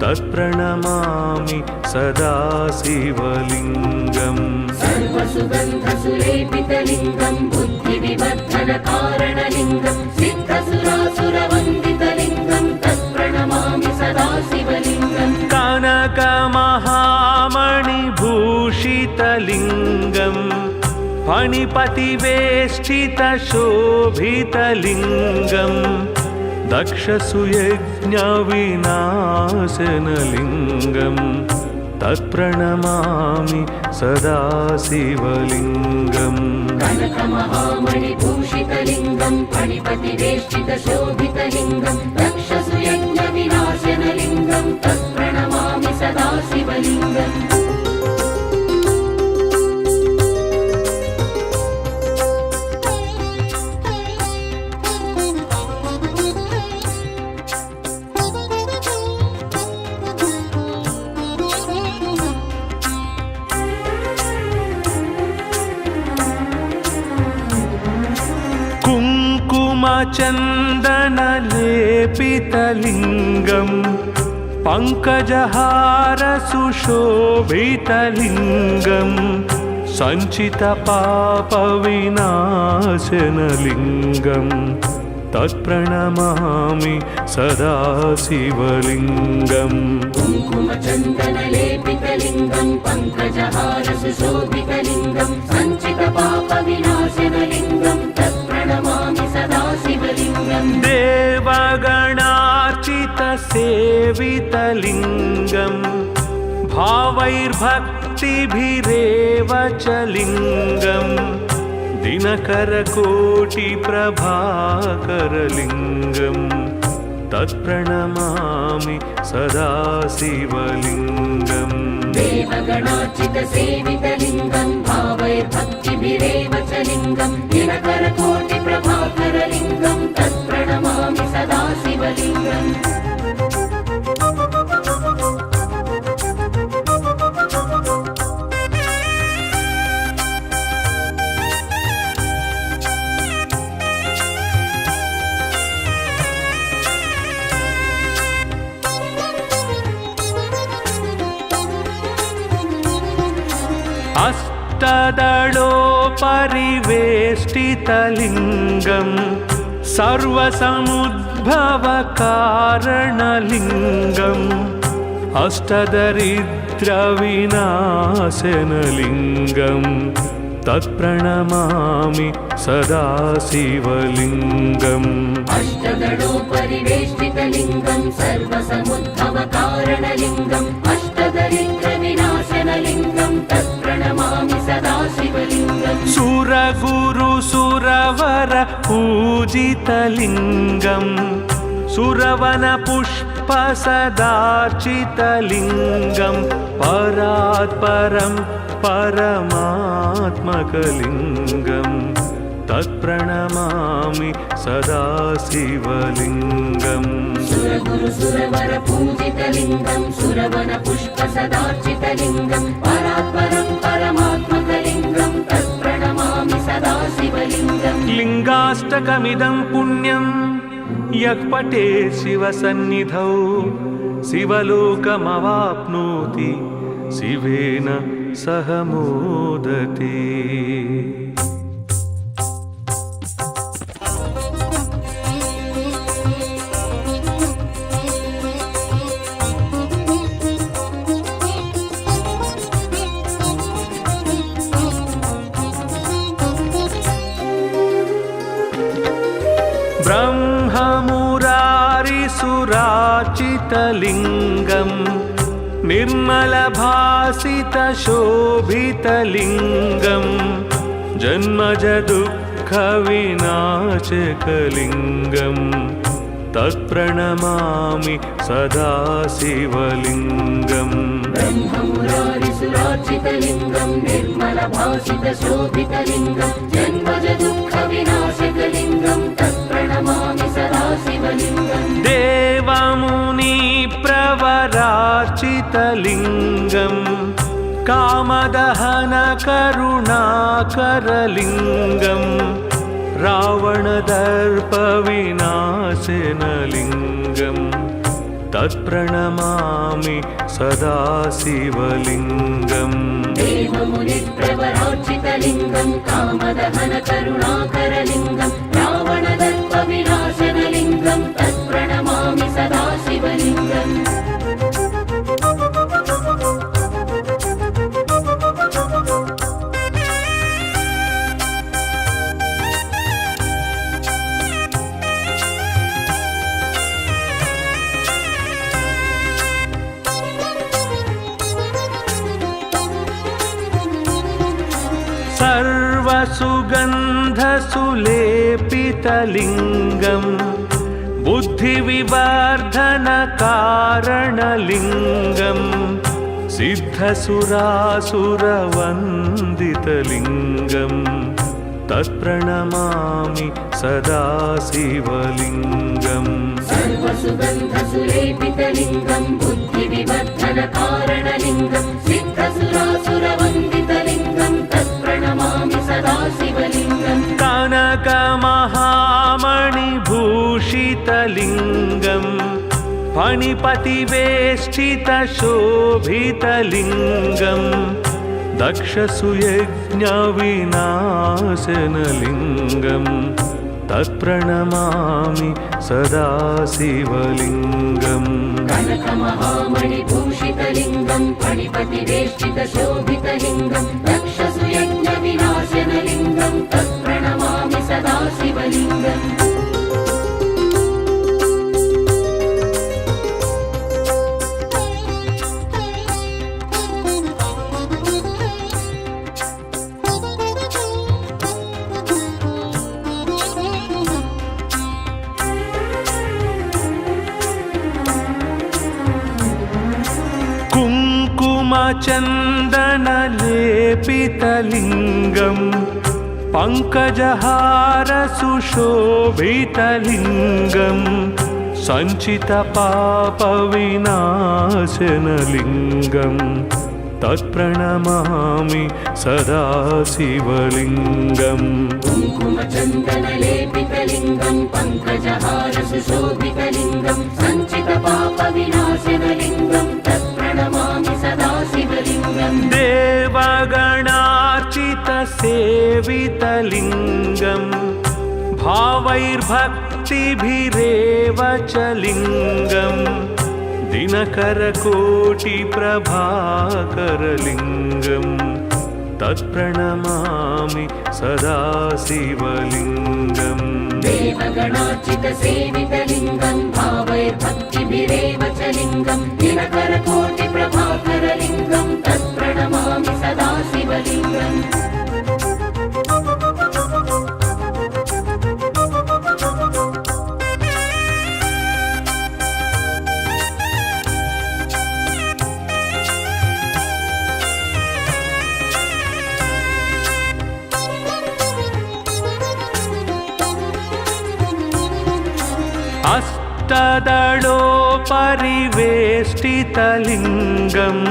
तत्प्रणमामि सदा शिवलिङ्गम् सर्वसुगन्धसुलेपितलिङ्गं बुद्धिविवर्धनकारणलिङ्गं सिद्धसुरासुरवन्दितलिङ्गं तत्प्रणमामि सदा शिवलिङ्गम् कनकमहामणिभूषितलिङ्गं फणिपतिवेष्टितशोभितलिङ्गं दक्षसुयज्ञविनाशनलिङ्गं तत्प्रणमामि सदा शिवलिङ्गम् कनकमहामणिभूषितलिङ्गं फणिपतिवेष्टितशोभितलिङ्गं दक्षसुयज्ञविनाशनलिङ्गं तत्प्रणमामि सदा शिवलिङ्गम् कुङ्कुमचन्दनलेपितलिङ्गं पङ्कजहारसुशोभितलिङ्गं सञ्चितपापविनाशनलिङ्गं तत्प्रणमामि सदा शिवलिङ्गम् कुङ्कुमचन्दनलेपितलिङ्गं पङ्कजहारसुशोभितलिङ्गं सञ्चितपापविनाशनलिङ्गं तत्प्रणमामि सदा शिवलिङ्गम् देवगणार्चितसेवितलिङ्गं भावैर्भक्तिभिरेव च लिङ्गं दिनकरकोटिप्रभाकरलिङ्गं तत्प्रणमामि सदा शिवलिङ्गम् देवगणार्चितसेवितलिङ्गं भावैर्भक्तिभिरेव च लिङ्गं दिनकरकोटिप्रभाकरलिङ्गं तत्प्रणमामि सदा शिवलिङ्गम् अष्टदलोपरिवेष्टितलिङ्गं सर्वसमुद्भवकारणलिङ्गम् अष्टदरिद्रविनाशनलिङ्गम् तत्प्रणमामि सदा शिवलिङ्गम् अष्टदलोपरिवेष्टितलिङ्गं सर्वसमुद्भवकारणलिङ्गम् अष्टदरिद्रविनाशनलिङ्गं तत्प्रणमामि सदा शिवलिङ्गम् सुरगुरुसुरवर पूजितलिङ्गम् सुरवनपुष्पसदार्चितलिङ्गं परात्परं परमात्मकलिङ्गं तत्प्रणमामि सदा शिवलिङ्गम् सुरगुरुसुरवर पूजितलिङ्गं सुरवनपुष्पसदार्चितलिङ्गं परात्परं परमात्मकलिङ्गं तत्प्रणमामि सदा शिवलिङ्गम् लिङ्गाष्टकमिदं पुण्यं यः पठेत् शिवसन्निधौ शिवलोकमवाप्नोति शिवेन सह मोदते। ब्रह्ममुरारिसुरार्चितलिङ्गं निर्मलभासितशोभितलिङ्गं जन्मजदुःखविनाशकलिङ्गं तत्प्रणमामि सदा शिवलिङ्गम् ब्रह्ममुरारिसुरार्चितलिङ्गं निर्मलभासितशोभितलिङ्गं जन्मजदुःखविनाशकलिङ्गं तत्प्रणमामि सदा शिवलिङ्गम् देवमुनिप्रवरार्चितलिङ्गं कामदहनकरुणाकरलिङ्गं रावणदर्पविनाशनलिङ्गं तत्प्रणमामि सदा शिवलिङ्गम् देवमुनिप्रवरार्चितलिङ्गं कामदहनकरुणाकरलिङ्गं रावणदर्पविनाशनलिङ्गं तत्प्रणमामि सदा शिवलिङ्गम् सर्वसुगन्धसुलेपितलिङ्गं बुद्धिविवर्धनकारणलिङ्गं सिद्धसुरासुरवन्दितलिङ्गं तत्प्रणमामि सदा शिवलिङ्गम् सर्वसुगन्धसुलेपितलिङ्गं बुद्धिविवर्धनकारणलिङ्गं सिद्धसुरासुरवन्दितलिङ्गं तत्प्रणमामि सदा शिवलिङ्गम् कनकमहामणिभूषितलिङ्गं फणिपतिवेष्टितशोभितलिङ्गं दक्षसुयज्ञविनाशनलिङ्गं तत्प्रणमामि सदा शिवलिङ्गम् कनकमहामणिभूषितलिङ्गं फणिपतिवेष्टितशोभितलिङ्गं दक्षसुयज्ञविनाशनलिङ्गं तत्प्रणमामि सदा शिवलिङ्गम् कुङ्कुमचन्दनलेपितलिङ्गं पङ्कजहारसुशोभितलिङ्गं सञ्चितपापविनाशनलिङ्गं तत्प्रणमामि सदा शिवलिङ्गम् कुङ्कुमचन्दनलेपितलिङ्गं पङ्कजहारसुशोभितलिङ्गं सञ्चितपापविनाशनलिङ्गं तत्प्रणमामि सदा शिवलिङ्गम् देवगणार्चित सेवितलिङ्गम् भावैर्भक्तिभिरेव च लिङ्गम् दिनकरकोटिप्रभाकरलिङ्गम् तत्प्रणमामि सदा शिवलिङ्गम् देवगणार्चितसेवितलिङ्गं भावैर्भक्तिभिरेव च लिङ्गं दिनकरकोटिप्रभाकरलिङ्गं तत्प्रणमामि सदा शिवलिङ्गम् अष्टदलोपरिवेष्टितलिङ्गम्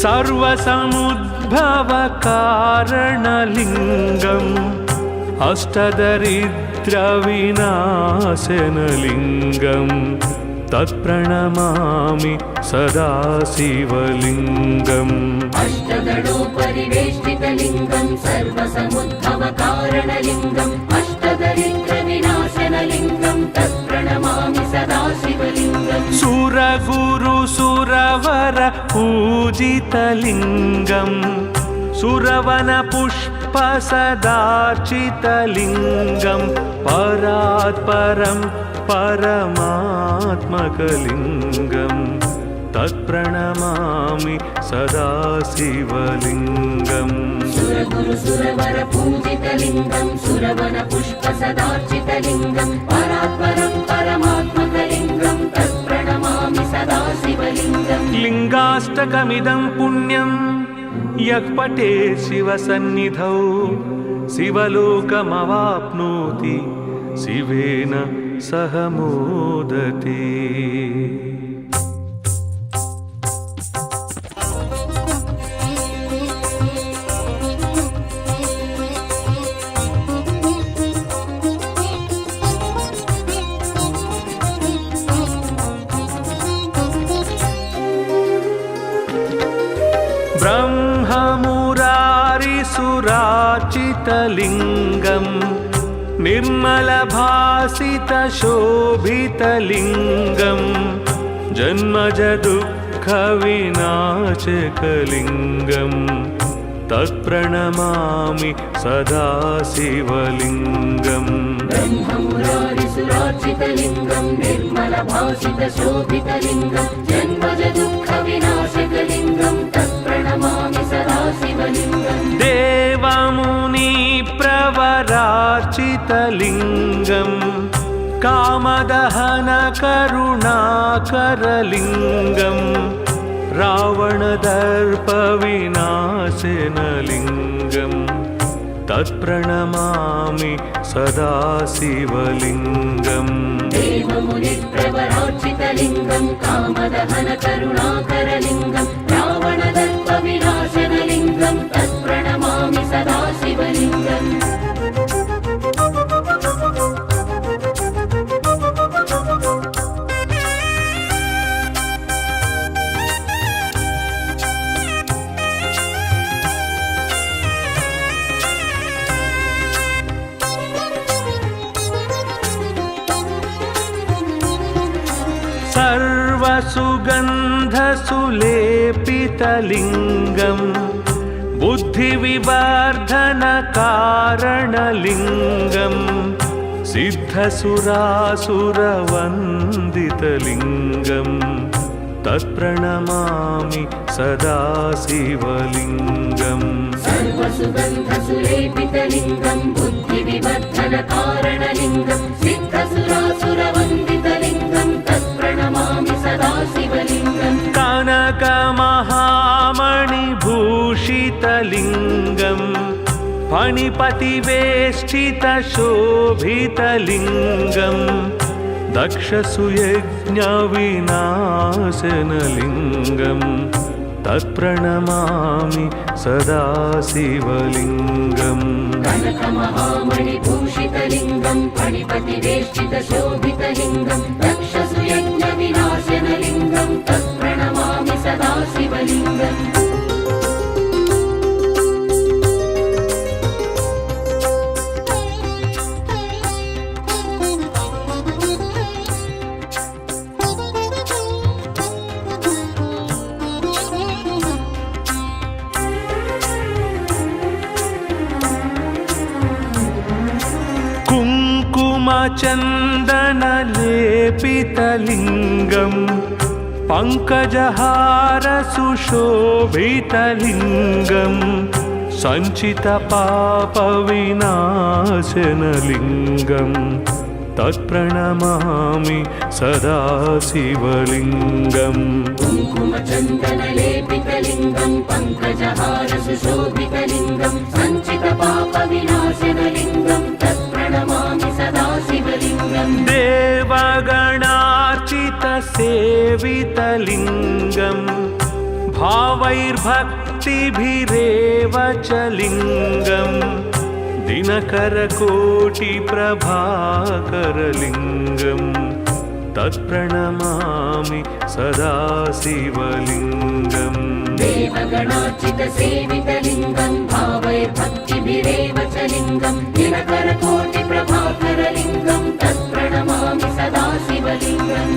सर्वसमुद्भवकारणलिङ्गम् अष्टदरिद्रविनाशनलिङ्गम् तत्प्रणमामि सदा शिवलिङ्गम् अष्टदलोपरिवेष्टितलिङ्गं सर्वसमुद्भवकारणलिङ्गम् अष्टदरिद्रविनाशनलिङ्गं तत्प्रणमामि सदा शिवलिङ्गम् सुरगुरुसुरवर पूजितलिङ्गम् सुरवनपुष्पसदार्चितलिङ्गम् परात्परं परमात्मकलिङ्गम् तत्प्रणमामि सदा शिवलिङ्गम् सुरगुरुसुरवर पूजितलिङ्गं सुरवनपुष्पसदार्चितलिङ्गं परात्परं परमात्मकलिङ्गं तत्प्रणमामि सदा शिवलिङ्गम् लिङ्गाष्टकमिदं पुण्यं यः पठेत् शिवसन्निधौ शिवलोकमवाप्नोति शिवेन सह मोदते। ब्रह्ममुरारिसुरार्चितलिङ्गम् निर्मलभासितशोभितलिङ्गम् जन्मजदुःखविनाशकलिङ्गम् तत्प्रणमामि सदा शिवलिङ्गम् ब्रह्ममुरारिसुरार्चितलिङ्गं निर्मलभासितशोभितलिङ्गं जन्मजदुःखविनाशकलिङ्गं तत्प्रणमामि सदा शिवलिङ्गम् देवमुनिप्रवरार्चितलिङ्गम् कामदहनकरुणाकरलिङ्गम् रावणदर्पविनाशनलिङ्गम् तत्प्रणमामि सदा शिवलिङ्गम् देवमुनिप्रवरार्चितलिङ्गं कामदहनकरुणाकरलिङ्गं रावणदर्पविनाशनलिङ्गं तत्प्रणमामि सदा शिवलिङ्गम् सर्वसुगन्धसुलेपितलिङ्गम् बुद्धिविवर्धनकारणलिङ्गम् सिद्धसुरासुरवन्दितलिङ्गम् तत्प्रणमामि सदा शिवलिङ्गम् सर्वसुगन्धसुलेपितलिङ्गं बुद्धिविवर्धनकारणलिङ्गं सिद्धसुरासुरवन्दितलिङ्गं तत्प्रणमामि सदा शिवलिङ्गम् कनकमहामणिभूषितलिङ्गम् फणिपतिवेष्टितशोभितलिङ्गम् दक्षसुयज्ञविनाशनलिङ्गम् तत्प्रणमामि सदा शिवलिङ्गम् कनकमहामणिभूषितलिङ्गं फणिपतिवेष्टितशोभितलिङ्गं दक्षसुयज्ञविनाशनलिङ्गं तत्प्रणमामि सदा शिवलिङ्गम् कुङ्कुमचन्दनलेपितलिङ्गं पङ्कजहारसुशोभितलिङ्गं सञ्चितपापविनाशनलिङ्गं तत्प्रणमामि सदा शिवलिङ्गम् कुङ्कुमचन्दनलेपितलिङ्गं पङ्कजहारसुशोभितलिङ्गं सञ्चितपापविनाशनलिङ्गं तत्प्रणमामि सदा शिवलिङ्गम् देवगणार्चितसेवितलिङ्गं भावैर्भक्तिभिरेव च लिङ्गं दिनकरकोटिप्रभाकरलिङ्गं तत्प्रणमामि सदा शिवलिङ्गम् देवगणार्चितसेवितलिङ्गं भावैर्भक्तिभिरेव च लिङ्गं दिनकरकोटिप्रभाकरलिङ्गं तत्प्रणमामि सदा शिवलिङ्गम्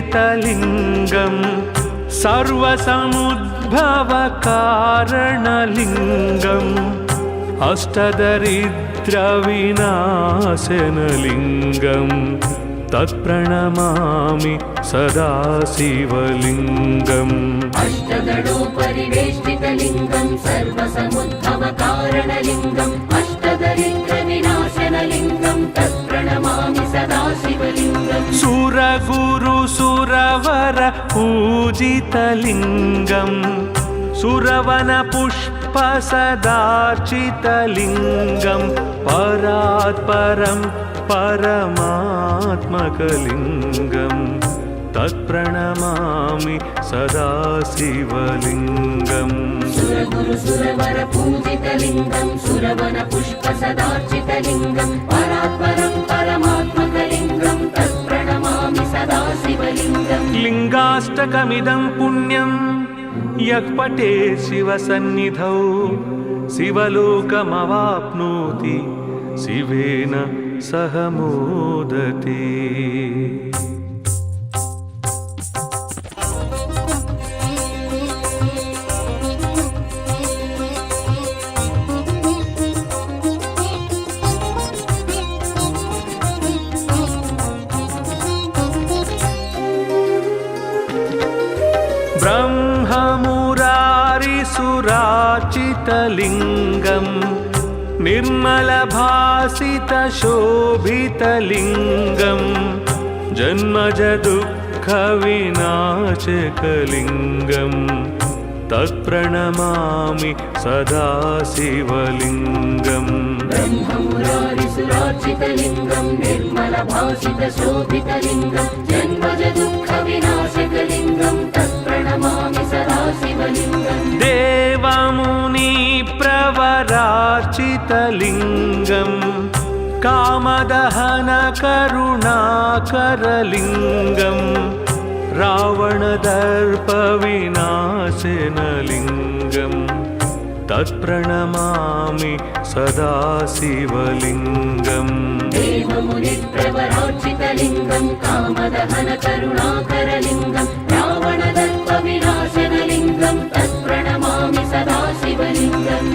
अष्टदलोपरिवेष्टितलिङ्गं सर्वसमुद्भवकारणलिङ्गम् अष्टदरिद्रविनाशनलिङ्गं तत्प्रणमामि सदा शिवलिङ्गम् अष्टदलोपरिवेष्टितलिङ्गं सर्वसमुद्भवकारणलिङ्गम् अष्टदरिद्रविनाशनलिङ्गं तत्प्रणमामि सदा शिवलिङ्गम् सुरगुरुसुरवर पूजितलिङ्गं सुरवनपुष्पसदार्चितलिङ्गं परात्परं परमात्मकलिङ्गं तत्प्रणमामि सदा शिवलिङ्गम् सुरगुरुसुरवर पूजितलिङ्गं सुरवनपुष्पसदार्चितलिङ्गं परात्परं परमात्मकलिङ्गं तत्प्रणमामि सदा शिवलिङ्गम् लिङ्गाष्टकमिदं पुण्यं यः पठेत् शिवसन्निधौ शिवलोकमवाप्नोति शिवेन सह मोदते। ब्रह्ममुरारिसुरार्चितलिङ्गं निर्मलभासितशोभितलिङ्गं जन्मजदुःखविनाशकलिङ्गं तत्प्रणमामि सदा शिवलिङ्गम् ब्रह्ममुरारिसुरार्चितलिङ्गं निर्मलभासितशोभितलिङ्गं जन्मजदुःखविनाशकलिङ्गं तत्प्रणमामि सदा शिवलिङ्गम् देवमुनिप्रवरार्चितलिङ्गं कामदहनकरुणाकरलिङ्गं रावणदर्पविनाशनलिङ्गं तत्प्रणमामि सदा शिवलिङ्गम् देवमुनिप्रवरार्चितलिङ्गं कामदहनकरुणाकरलिङ्गं रावणदर्पविनाशनलिङ्गं तत्प्रणमामि सदा शिवलिङ्गम्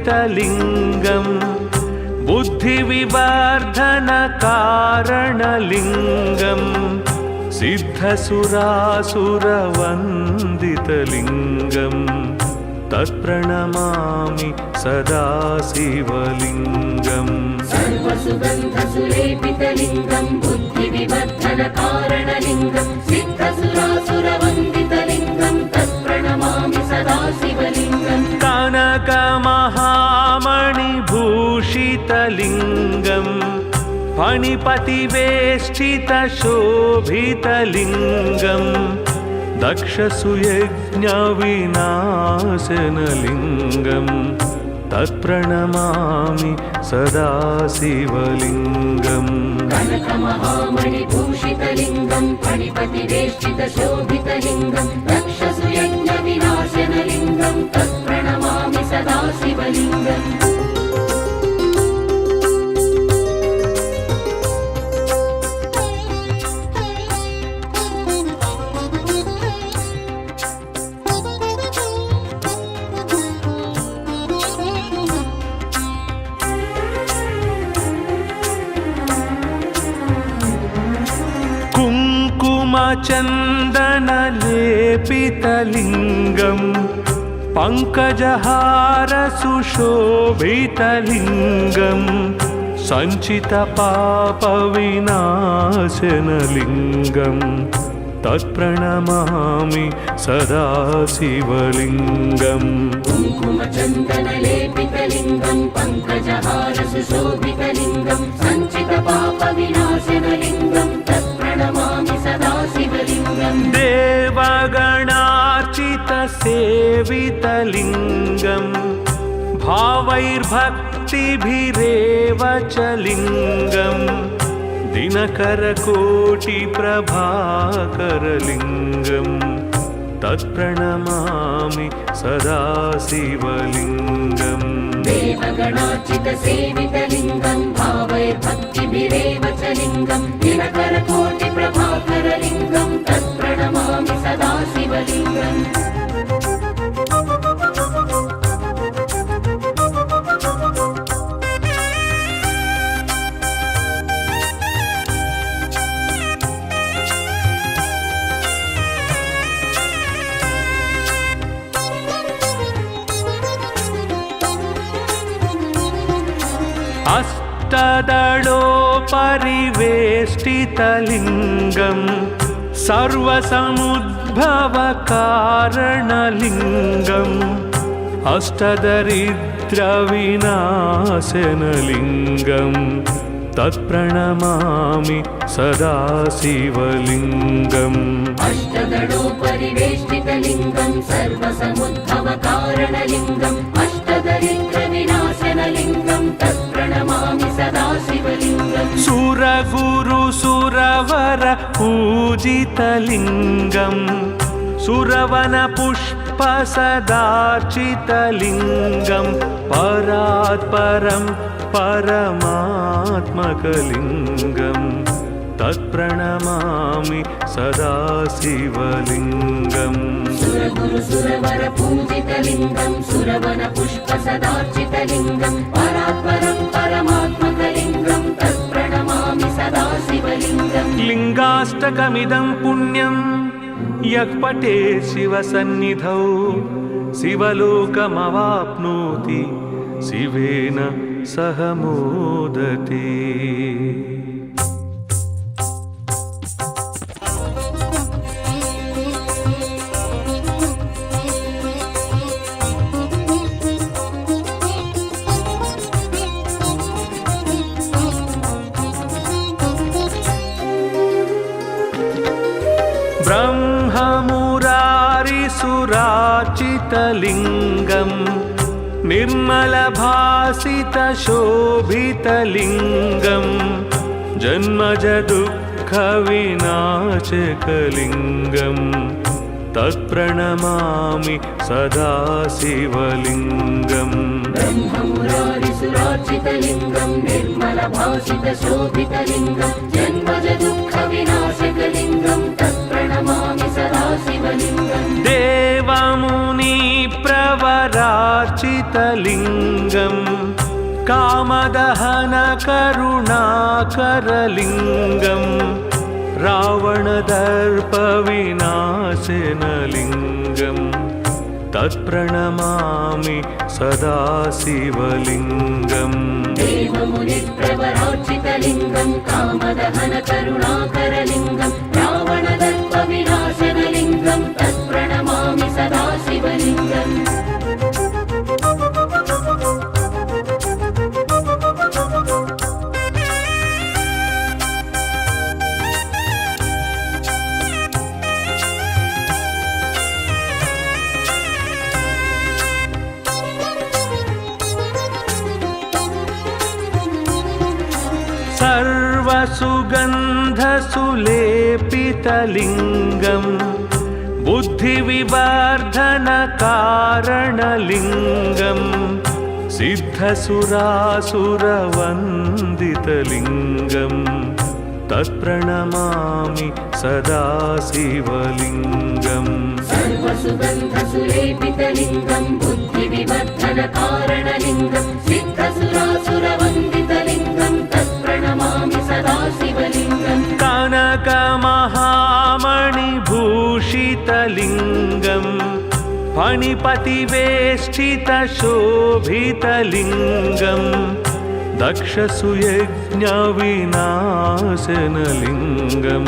सर्वसुगन्धसुलेपितलिङ्गं बुद्धिविवर्धनकारणलिङ्गं सिद्धसुरासुरवन्दितलिङ्गं तत्प्रणमामि सदा शिवलिङ्गम् सर्वसुगन्धसुलेपितलिङ्गं बुद्धिविवर्धनकारणलिङ्गं सिद्धसुरासुरवन्दितलिङ्गं तत्प्रणमामि सदा शिवलिङ्गम् कनकमहामणि शोभितलिङ्गम् फणिपतिवेष्टितशोभितलिङ्गम् दक्षसुयज्ञविनाशनलिङ्गम् तत्प्रणमामि सदा शिवलिङ्गम् कनकमहामणिभूषितलिङ्गं फणिपतिवेष्टितशोभितलिङ्गं दक्षसुयज्ञविनाशनलिङ्गं तत्प्रणमामि सदा शिवलिङ्गम् कुङ्कुमचन्दनलेपितलिङ्गम् पङ्कजहारसुशोभितलिङ्गम् सञ्चितपापविनाशनलिङ्गम् तत्प्रणमामि सदा शिवलिङ्गम् कुङ्कुमचन्दनलेपितलिङ्गं पङ्कजहारसुशोभितलिङ्गं सञ्चितपापविनाशनलिङ्गं तत्प्रणमामि सदा शिवलिङ्गम् देवगणार्चितसेवितलिङ्गम् भावैर्भक्तिभिरेव च लिङ्गम् दिनकरकोटिप्रभाकरलिङ्गम् तत्प्रणमामि सदा शिवलिङ्गम् देवगणार्चितसेवितलिङ्गं भावैर्भक्तिभिरेव च लिङ्गं दिनकरकोटिप्रभाकरलिङ्गं तत्प्रणमामि सदा शिवलिङ्गम् अष्टदलोपरिवेष्टितलिङ्गम् सर्वसमुद्भवकारणलिङ्गम् अष्टदरिद्रविनाशनलिङ्गम् तत्प्रणमामि सदा शिवलिङ्गम् अष्टदलोपरिवेष्टितलिङ्गं सर्वसमुद्भवकारणलिङ्गम् अष्टदरिद्रविनाशनलिङ्गं तत्प्रणमामि सदा शिवलिङ्गम् सुरगुरुसुरवर पूजितलिङ्गम् सुरवनपुष्पसदार्चितलिङ्गम् परात्परं परमात्मकलिङ्गम् तत्प्रणमामि सदा शिवलिङ्गम् सुरगुरुसुरवर पूजितलिङ्गं सुरवनपुष्पसदार्चितलिङ्गं परात्परं परमात्मकलिङ्गं तत्प्रणमामि सदा शिवलिङ्गम् लिङ्गाष्टकमिदं पुण्यं यः पठेत् शिवसन्निधौ शिवलोकमवाप्नोति शिवेन सह मोदते ब्रह्ममुरारिसुरार्चितलिङ्गम् निर्मलभासितशोभितलिङ्गम् जन्मजदुःखविनाशकलिङ्गम् तत्प्रणमामि सदा शिवलिङ्गम् ब्रह्ममुरारिसुरार्चितलिङ्गं निर्मलभासितशोभितलिङ्गं जन्मजदुःखविनाशकलिङ्गं तत्प्रणमामि सदा शिवलिङ्गम् देवमुनिप्रवरार्चितलिङ्गम् कामदहनकरुणाकरलिङ्गम् रावणदर्पविनाशनलिङ्गम् तत्प्रणमामि सदा शिवलिङ्गम् देवमुनिप्रवरार्चितलिङ्गं कामदहनकरुणाकरलिङ्गं रावणदर्पविनाशनलिङ्गं तत्प्रणमामि सदा शिवलिङ्गम् सुलेपितलिङ्गं बुद्धिविवर्धनकारणलिङ्गं सिद्धसुरासुरवन्दितलिङ्गं तत्प्रणमामि सदा शिवलिङ्गम् सर्वसुगन्धसुलेपितलिङ्गं बुद्धिविवर्धनकारणलिङ्गं सिद्धसुरासुरवन्दितलिङ्गं तत्प्रणमामि सदा शिवलिङ्गम् कनकमहामणिभूषितलिङ्गं फणिपतिवेष्टितशोभितलिङ्गं दक्षसुयज्ञविनाशनलिङ्गं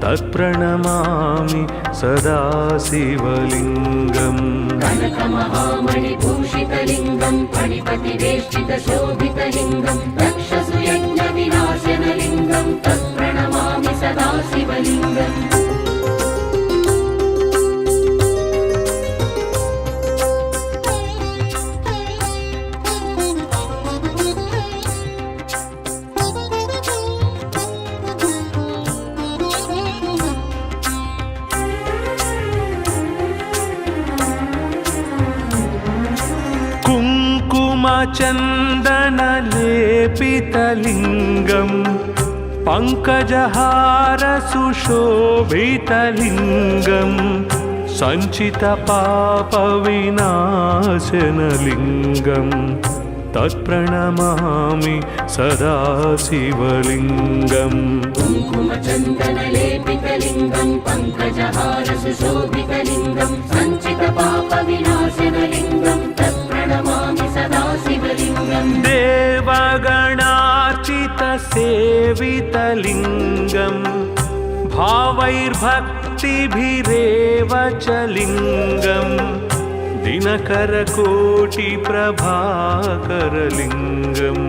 तत्प्रणमामि सदा शिवलिङ्गम् कनकमहामणिभूषितलिङ्गं फणिपतिवेष्टितशोभितलिङ्गं दक्षसुयज्ञविनाशनलिङ्गं तत्प्रणमामि सदा शिवलिङ्गम् कुङ्कुमचन्दनलेपितलिङ्गं पङ्कजहारसुशोभितलिङ्गं सञ्चितपापविनाशनलिङ्गं तत्प्रणमामि सदा शिवलिङ्गम् कुङ्कुमचन्दनलेपितलिङ्गं पङ्कजहारसुशोभितलिङ्गं सञ्चितपापविनाशनलिङ्गं तत्प्रणमामि सदा शिवलिङ्गम् देवगणार्चितसेवितलिङ्गं भावैर्भक्तिभिरेव च लिङ्गं दिनकरकोटिप्रभाकरलिङ्गं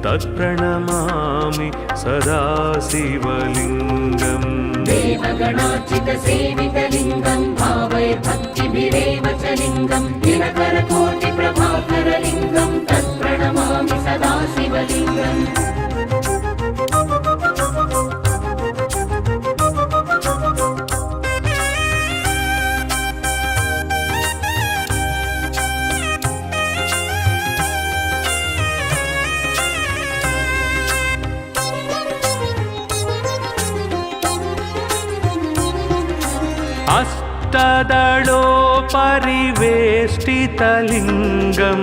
तत्प्रणमामि सदा शिवलिङ्गम् देवगणार्चितसेवितलिङ्गं भावैर्भक्तिभिरेव च लिङ्गं दिनकरकोटिप्रभाकरलिङ्गं तत्प्रणमामि सदा शिवलिङ्गम् अष्टदलोपरिवेष्टितलिङ्गं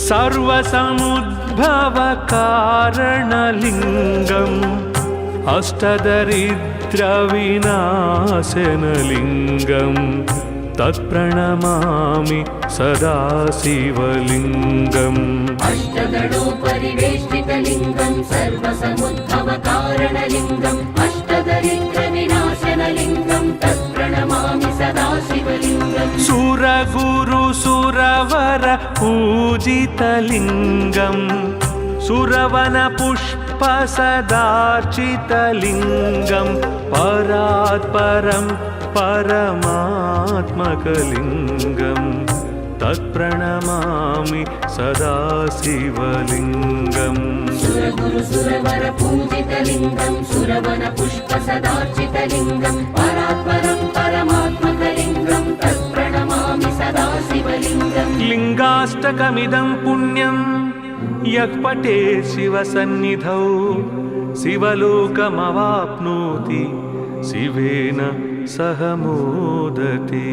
सर्वसमुद्भवकारणलिङ्गम् अष्टदरिद्रविनाशनलिङ्गं तत्प्रणमामि सदा शिवलिङ्गम् अष्टदलोपरिवेष्टितलिङ्गं सर्वसमुद्भवकारणलिङ्गम् अष्टदरिद्रविनाशनलिङ्गं तत्प्रणमामि सदा शिवलिङ्गम् सुरगुरुसुरवर पूजितलिङ्गं सुरवनपुष्पसदार्चितलिङ्गं परात्परं परमात्मकलिङ्गं तत्प्रणमामि सदा शिवलिङ्गम् सुरगुरुसुरवरपूजितलिङ्गं सुरवनपुष्पसदार्चितलिङ्गं परात्परं परमात्मकलिङ्गं तत्प्रणमामि सदा शिवलिङ्गम् लिङ्गाष्टकमिदं पुण्यं यः पठेत् शिवसन्निधौ शिवलोकमवाप्नोति शिवेन सह मोदते।